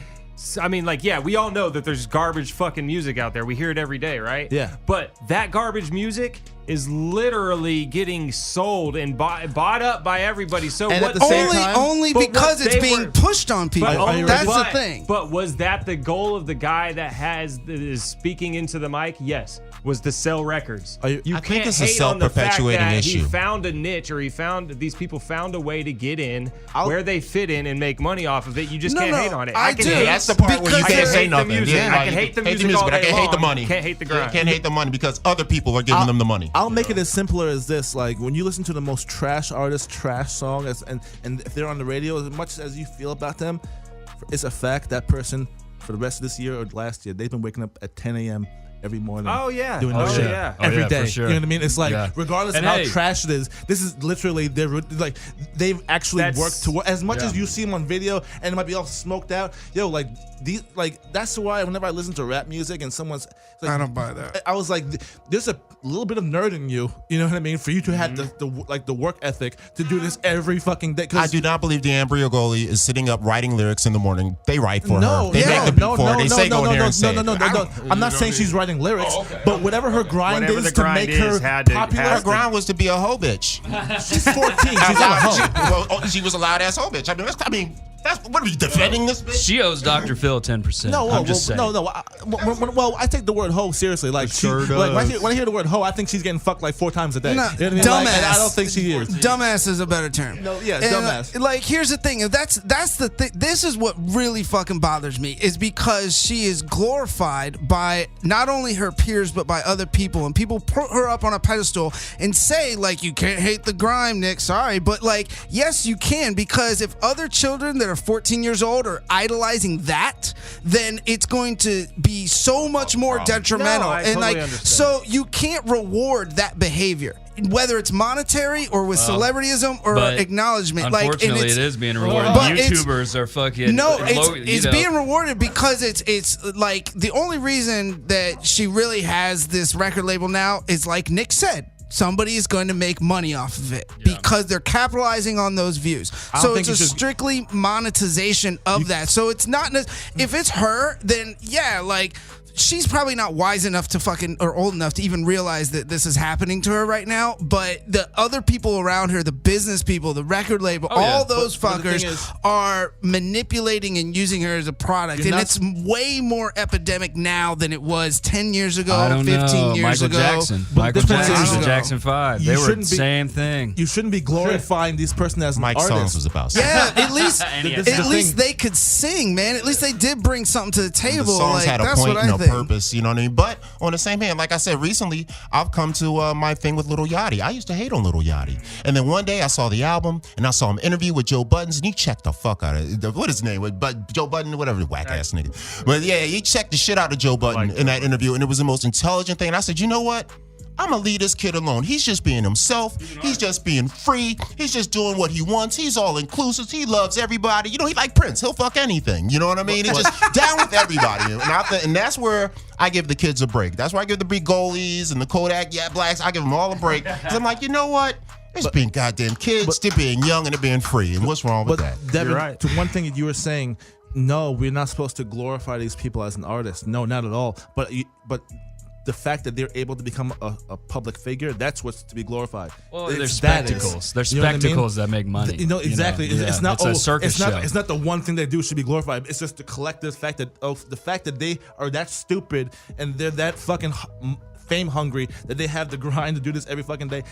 G: I mean, like, yeah, we all know that there's garbage fucking music out there. We hear it every day, right?
E: Yeah.
G: But that garbage music is literally getting sold and bought up by everybody. So
E: And
G: what?
E: at the same time-
C: Only
G: but
C: because
G: what
C: it's
G: they
C: being
G: were-
C: pushed on people.
G: But
C: That's
G: but-
C: the thing.
G: But was that the goal of the guy that is speaking into the mic? Yes. Was to sell records.
E: Are you-
G: You
B: I think
G: can't
B: it's a
G: hate on the fact
B: self-perpetuating
G: that
B: issue.
G: he found a niche, or these people found a way to get in where they fit in and make money off of it. You just
C: No,
G: can't
C: no,
G: hate on it.
C: I
G: can
C: do.
G: hate.
B: That's the part where you
C: Because-
G: I
B: can't
G: can
B: say
G: hate the
B: nothing.
G: music.
B: Yeah,
G: I can hate the music all
B: but I
G: day
B: can't hate the
G: long.
B: money.
G: Can't hate the grind.
B: Can't hate the money because other people are giving them the money.
E: I'll make it as simpler as this. Like, when you listen to the most trash artist, trash song, and if they're on the radio, as much as you feel about them, it's a fact that person, for the rest of this year or last year, they've been waking up at 10 a.m. every morning.
G: Oh, yeah.
E: Doing
G: Oh,
E: this shit
G: yeah.
F: Oh,
E: every
F: yeah,
E: day.
F: for sure.
E: You know what I mean? It's like,
F: Yeah.
E: regardless
F: And
E: of how
F: hey-
E: trash it is, this is literally they've actually
G: That's-
E: worked to work. As much
F: Yeah.
E: as you see them on video and it might be all smoked out, that's why whenever I listen to rap music and someone's like,
C: I don't buy that.
E: I was like, there's a little bit of nerd in you. You know what I mean? For you to have the work ethic to do this every fucking day.
B: I do not believe the Embryo goalie is sitting up writing lyrics in the morning. They write for
E: No,
B: her. They make the beat for her. They say go in there and say
E: no.
B: it.
E: I'm not saying she's writing lyrics, but whatever her grind
G: Whatever
E: is
G: the
E: to
G: grind
E: make her
G: is, had to-
E: popular.
G: has
B: Her grind was to be a hoe bitch.
E: She's 14. She's not a hoe.
B: She was a loud ass hoe bitch. I mean, think What are you defending this bitch?
F: She owes Dr. Phil 10%. I'm just saying.
E: Well, I take the word hoe seriously. Like, when I hear the word hoe, I think she's getting fucked like 4 times a day.
C: No,
E: you know what I mean?
C: dumbass.
E: I don't think she is.
C: Dumbass is a better term.
E: No, yeah, dumbass.
C: Like, here's the thing. That's the thing. This is what really fucking bothers me, is because she is glorified by not only her peers but by other people, and people put her up on a pedestal and say, like, you can't hate the grime, Nick. Sorry, but like, yes, you can, because if other children that are 14 years old are idolizing that, then it's going to be so much more detrimental.
G: No, I
C: and
G: totally
C: like,
G: understand.
C: so you can't reward that behavior, whether it's monetary or with celebrityism or acknowledgement.
F: Unfortunately,
C: like,
F: it is being rewarded.
C: But
F: YouTubers are fucking.
C: No, it's being rewarded because it's like the only reason that she really has this record label now is, like Nick said, somebody is going to make money off of it because they're capitalizing on those views. So it's a strictly monetization of that. So it's not, if it's her, then yeah, like, she's probably not wise enough to fucking, or old enough to even realize that this is happening to her right now. But the other people around her, the business people, the record label, all those fuckers are manipulating and using her as a product. And it's way more epidemic now than it was 10 years ago,
F: I don't
C: 15
F: know.
C: years
F: Michael
C: ago.
F: Jackson. Michael Jackson. Jackson 5. They were the
E: shouldn't
F: same thing.
E: You shouldn't be glorifying these person as an
B: Mike's
E: artist.
B: songs was about.
C: Yeah, at least
E: the
C: least
E: thing.
C: they could sing, man. At least they did bring something to the table.
B: The songs
C: like,
B: had a
C: that's
B: point
C: what
B: and
C: I
B: a
C: think.
B: purpose, you know what I mean? But on the same hand, like I said recently, I've come to my thing with Lil Yachty. I used to hate on Lil Yachty. And then one day I saw the album and I saw him interview with Joe Buttons, and he checked the fuck out of it. What is his name? Joe Budden, whatever, whack ass nigga. But yeah, he checked the shit out of Joe Budden in that interview, and it was the most intelligent thing. And I said, you know what? I'm gonna leave this kid alone. He's just being himself. He's just being free. He's just doing what he wants. He's all inclusive. He loves everybody. You know, he like Prince. He'll fuck anything. You know what I mean? It's just down with everybody. And that's where I give the kids a break. That's where I give the big goalies and the Kodak Blacks. I give them all a break. Because I'm like, you know what? They're just being goddamn kids. They're being young and they're being free. And what's wrong with that?
E: Devin,
G: You're right.
E: to one thing that you were saying, no, we're not supposed to glorify these people as an artist. No, not at all. But the fact that they're able to become a public figure, that's what's to be glorified.
F: Well, they're spectacles. They're spectacles that make money.
E: You know, exactly.
F: You know?
E: It's not
F: a circus show.
E: It's not the one thing they do should be glorified. It's just the collective fact that the fact that they are that stupid and they're that fucking fame hungry that they have the grind to do this every fucking day.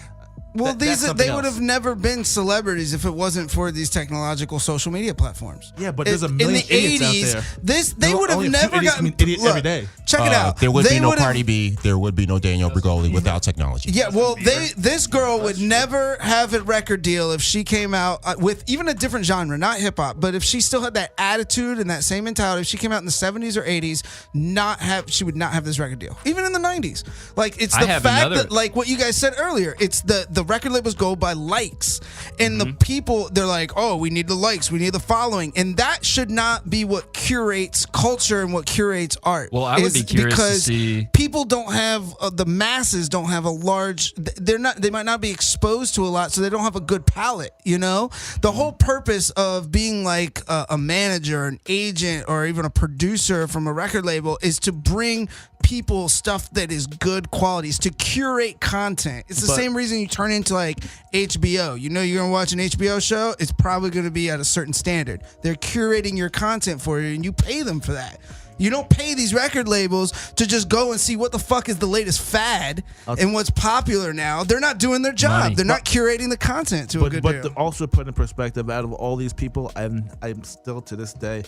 C: Well, they would have never been celebrities if it wasn't for these technological social media platforms.
E: Yeah, but there's a million idiots out there.
C: They would have never gotten
E: idiot every day.
C: Check it out.
B: There would be no Cardi B. There would be no Danielle Bregoli without technology.
C: Yeah, well, this girl would never have a record deal if she came out with even a different genre, not hip hop, but if she still had that attitude and that same mentality. If she came out in the 70s or 80s, she would not have this record deal. Even in the 90s, like it's the fact that, like what you guys said earlier, it's the record labels go by likes, and the people, they're like, oh, we need the likes, we need the following, and that should not be what curates culture and what curates art.
F: Well, I would be curious to see.
C: People don't have the masses don't have a large. They might not be exposed to a lot, so they don't have a good palette. You know, the whole purpose of being like a manager, an agent, or even a producer from a record label is to bring people stuff that is good qualities, to curate content. It's the same reason you turn into like HBO. You know, you're gonna watch an HBO show, it's probably gonna be at a certain standard. They're curating your content for you and you pay them for that. You don't pay these record labels to just go and see what the fuck is the latest fad and what's popular now. They're not doing their job.
F: Money.
C: They're not curating the content to a good deal.
E: But to also put in perspective, out of all these people, I'm still to this day,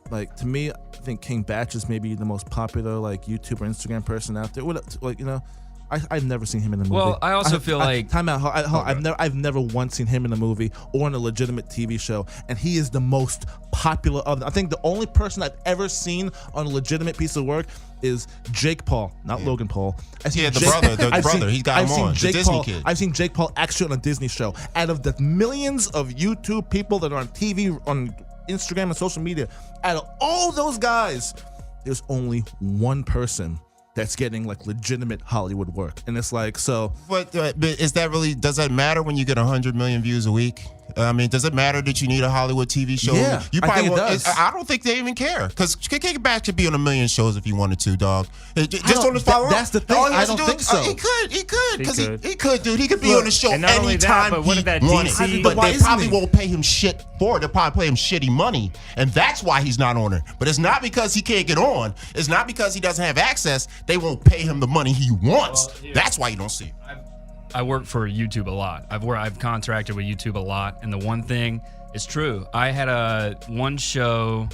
E: like, to me, I think King Batch is maybe the most popular like YouTube or Instagram person out there. Like, you know, I've never seen him in a movie.
F: Well, I also feel like
E: time out. I've never once seen him in a movie or in a legitimate TV show, and he is the most popular of them. I think the only person I've ever seen on a legitimate piece of work is Jake Paul, not Logan Paul.
B: The brother. He's got him on. The Disney kid.
E: I've seen Jake Paul actually on a Disney show. Out of the millions of YouTube people that are on TV, on Instagram and social media, out of all those guys, there's only one person that's getting like legitimate Hollywood work, and it's like, so.
B: But is that really? Does that matter when you get 100 million views a week? I mean, does it matter that you need a Hollywood TV show?
E: Yeah,
B: you probably
E: I think it does.
B: I don't think they even care because Kickback could be on a million shows if he wanted to, dog. Just on his follow up.
E: That's the thing. I don't think so.
B: He could, because he could, dude. He could be on the show
G: and not only
B: anytime
G: that, but what if that
B: he wanted.
G: DC
B: But they probably
E: he?
B: won't pay him shit for it. They'll probably pay him shitty money, and that's why he's not on it. But it's not because he can't get on. It's not because he doesn't have access. They won't pay him the money he wants. That's why you don't see it.
F: I work for YouTube a lot. I've contracted with YouTube a lot, and the one thing is true. I had one show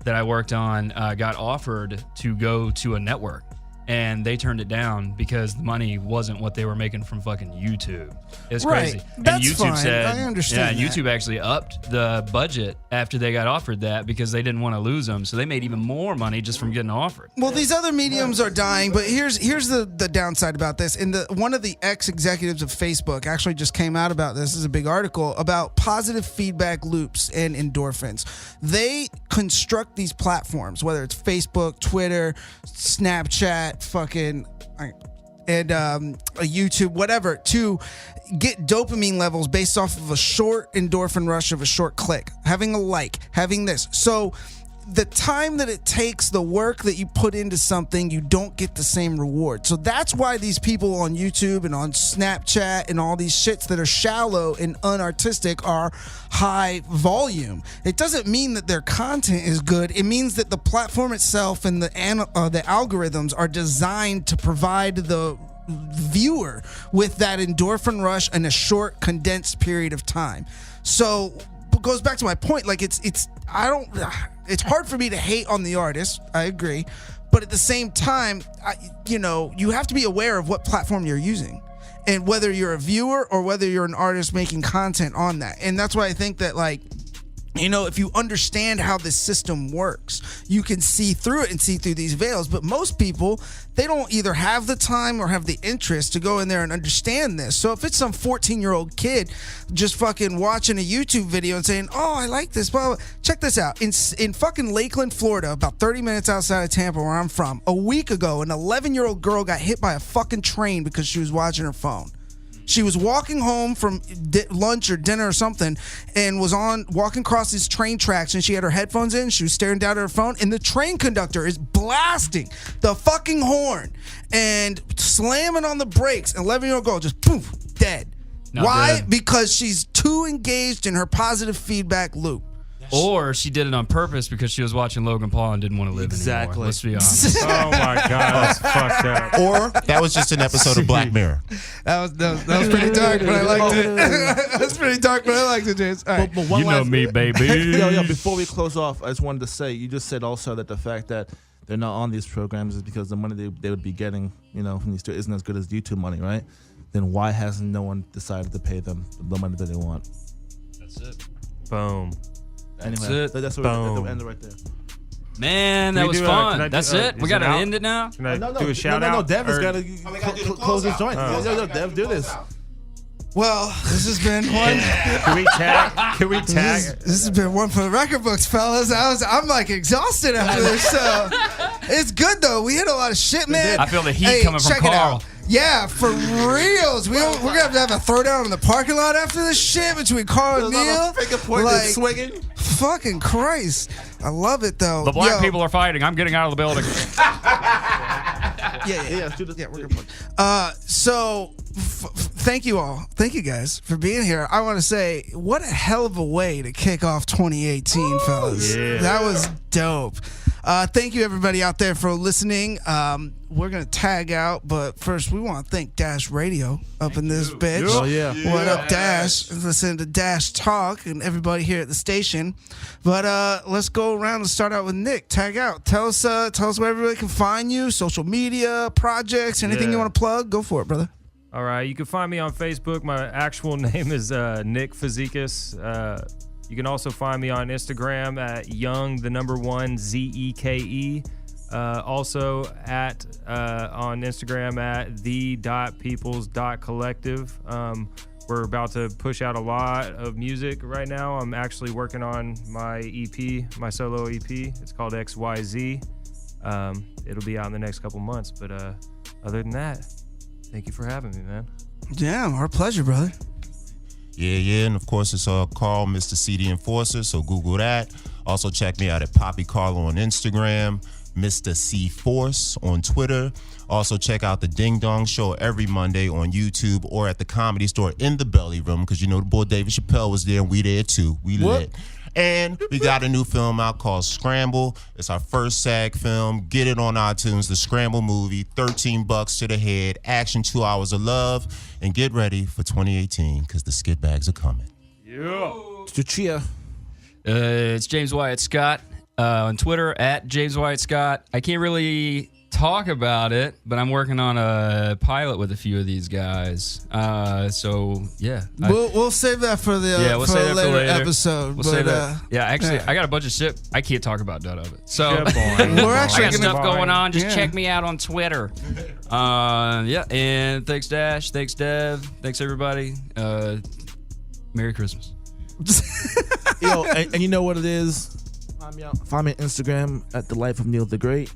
F: that I worked on got offered to go to a network, and they turned it down because the money wasn't what they were making from fucking YouTube. It's crazy.
C: That's
F: and YouTube
C: fine.
F: said,
C: I understand
F: Yeah,
C: that.
F: YouTube actually upped the budget after they got offered that because they didn't want to lose them. So they made even more money just from getting offered.
C: Well, these other mediums are dying, but here's the downside about this. And one of the ex-executives of Facebook actually just came out about this. This is a big article about positive feedback loops and endorphins. They construct these platforms, whether it's Facebook, Twitter, Snapchat, and YouTube, whatever, to get dopamine levels based off of a short endorphin rush of a short click, having a like, having this. So the time that it takes, the work that you put into something, you don't get the same reward. So that's why these people on YouTube and on Snapchat and all these shits that are shallow and unartistic are high volume. It doesn't mean that their content is good. It means that the platform itself and the algorithms are designed to provide the viewer with that endorphin rush in a short, condensed period of time. So it goes back to my point. Like it's hard for me to hate on the artist. I agree, but at the same time, you have to be aware of what platform you're using, and whether you're a viewer or whether you're an artist making content on that. And that's why I think that, like, if you understand how this system works, you can see through it and see through these veils. But most people, they don't either have the time or have the interest to go in there and understand this. So if it's some 14-year-old kid just fucking watching a YouTube video and saying, oh, I like this, blah, blah. Check this out. In fucking Lakeland, Florida, about 30 minutes outside of Tampa, where I'm from, a week ago, an 11-year-old girl got hit by a fucking train because she was watching her phone. She was walking home from lunch or dinner or something and was walking across these train tracks, and she had her headphones in. She was staring down at her phone, and the train conductor is blasting the fucking horn and slamming on the brakes. An 11-year-old girl just poof, dead. Why?
F: Dead.
C: Because she's too engaged in her positive feedback loop.
F: Or she did it on purpose because she was watching Logan Paul and didn't want to live anymore. Let's be honest.
G: Oh my God, that's fucked up.
B: Or that was just an episode of Black Mirror.
C: That was pretty dark, but I liked it. That's pretty dark, but I liked it, James. All right.
E: But one
F: You know me, baby.
E: Yo, before we close off, I just wanted to say, you just said also that the fact that they're not on these programs is because the money they would be getting, from these two isn't as good as YouTube money, right? Then why hasn't no one decided to pay them the money that they want?
F: That's it.
G: Boom.
E: Anyway, that's what we'll end it right there.
F: Man, that was fun. That's it. We got to end it now.
G: Can I do a shout out?
E: No, Dev has got to close his joint. Yo, Dev, do this.
C: Well, this has been one.
G: Can we tag?
C: This has been one for the record books, fellas. I'm like exhausted after this. So it's good though. We hit a lot of shit, man.
F: I feel the heat coming from
C: check it
F: Carl.
C: out. Yeah, for reals. We're gonna have a throwdown in the parking lot after this shit between Carl and Neil.
E: Like, swinging.
C: Fucking Christ. I love it though.
F: The black people are fighting. I'm getting out of the building.
C: Yeah. We're gonna so thank you all. Thank you guys for being here. I want to say, what a hell of a way to kick off 2018, fellas.
G: Yeah.
C: That was dope. Thank you everybody out there for listening. We're gonna tag out, but first we want to thank Dash Radio up in this bitch.
E: Oh yeah.
C: What up, Dash? Listen to Dash Talk and everybody here at the station. But let's go around and start out with Nick. Tag out. Tell us where everybody can find you, social media, projects, anything you want to plug. Go for it, brother.
G: All right, you can find me on Facebook. My actual name is Nick Fazekas. You can also find me on Instagram at young1zeke. Also on Instagram at the.peoples.collective. We're about to push out a lot of music right now. I'm actually working on my EP, my solo EP. It's called XYZ. It'll be out in the next couple months. But other than that, thank you for having me, man.
C: Yeah, our pleasure, brother.
B: Yeah. And of course, it's Carl, Mr. CD Enforcer. So Google that. Also, check me out at Poppy Carlo on Instagram, Mr. C Force on Twitter. Also, check out the Ding Dong Show every Monday on YouTube or at the Comedy Store in the Belly Room, because you know the boy David Chappelle was there and we there too. We lit. And we got a new film out called Scramble. It's our first SAG film. Get it on iTunes, the Scramble movie, $13 to the head, action, 2 hours of love, and get ready for 2018 because the Skitbags are coming.
G: Yeah.
E: Chia.
F: It's James Wyatt Scott on Twitter at James Wyatt Scott. I can't really talk about it, but I'm working on a pilot with a few of these guys. So yeah,
C: we'll save that for the
F: we'll save that for later
C: episode.
F: We'll save that. Yeah, actually, I got a bunch of shit. I can't talk about none of it. So
C: we're actually
F: I got stuff going on. Just check me out on Twitter. And thanks Dash, thanks Dev, thanks everybody. Merry Christmas.
E: Yo, and you know what it is? Find me on Instagram at The Life of Neil the Great.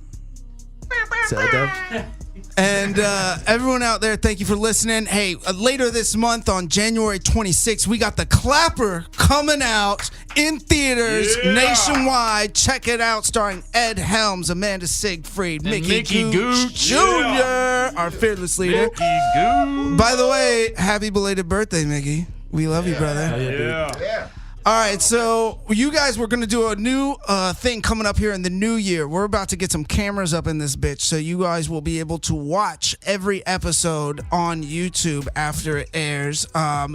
C: And everyone out there, thank you for listening. Hey, later this month on January 26th, we got The Clapper coming out in theaters nationwide. Check it out, starring Ed Helms, Amanda Siegfried, Mickey Gooch Jr., our fearless leader. By the way, happy belated birthday, Mickey. We love you, brother.
G: Yeah.
C: All right, so you guys, we're going to do a new thing coming up here in the new year. We're about to get some cameras up in this bitch, so you guys will be able to watch every episode on YouTube after it airs.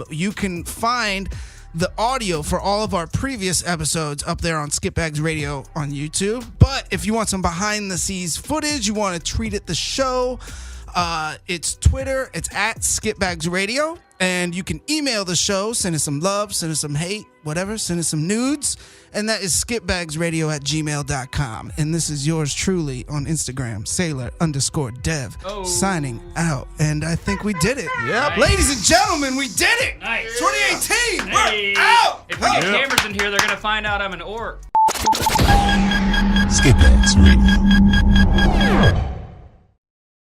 C: You can find the audio for all of our previous episodes up there on Skitbags Radio on YouTube. But if you want some behind-the-scenes footage, you want to treat it the show, it's Twitter. It's at Skitbags Radio. And you can email the show, send us some love, send us some hate, whatever, send us some nudes. And that is skitbagsradio@gmail.com. And this is yours truly on Instagram, Sailor_Dev, signing out. And I think we did it.
F: Yep. Nice.
C: Ladies and gentlemen, we did it.
F: Nice.
C: 2018,
F: Hey.
C: we're out.
F: If we get cameras in here, they're going to find out I'm an orc.
B: Skitbags Radio.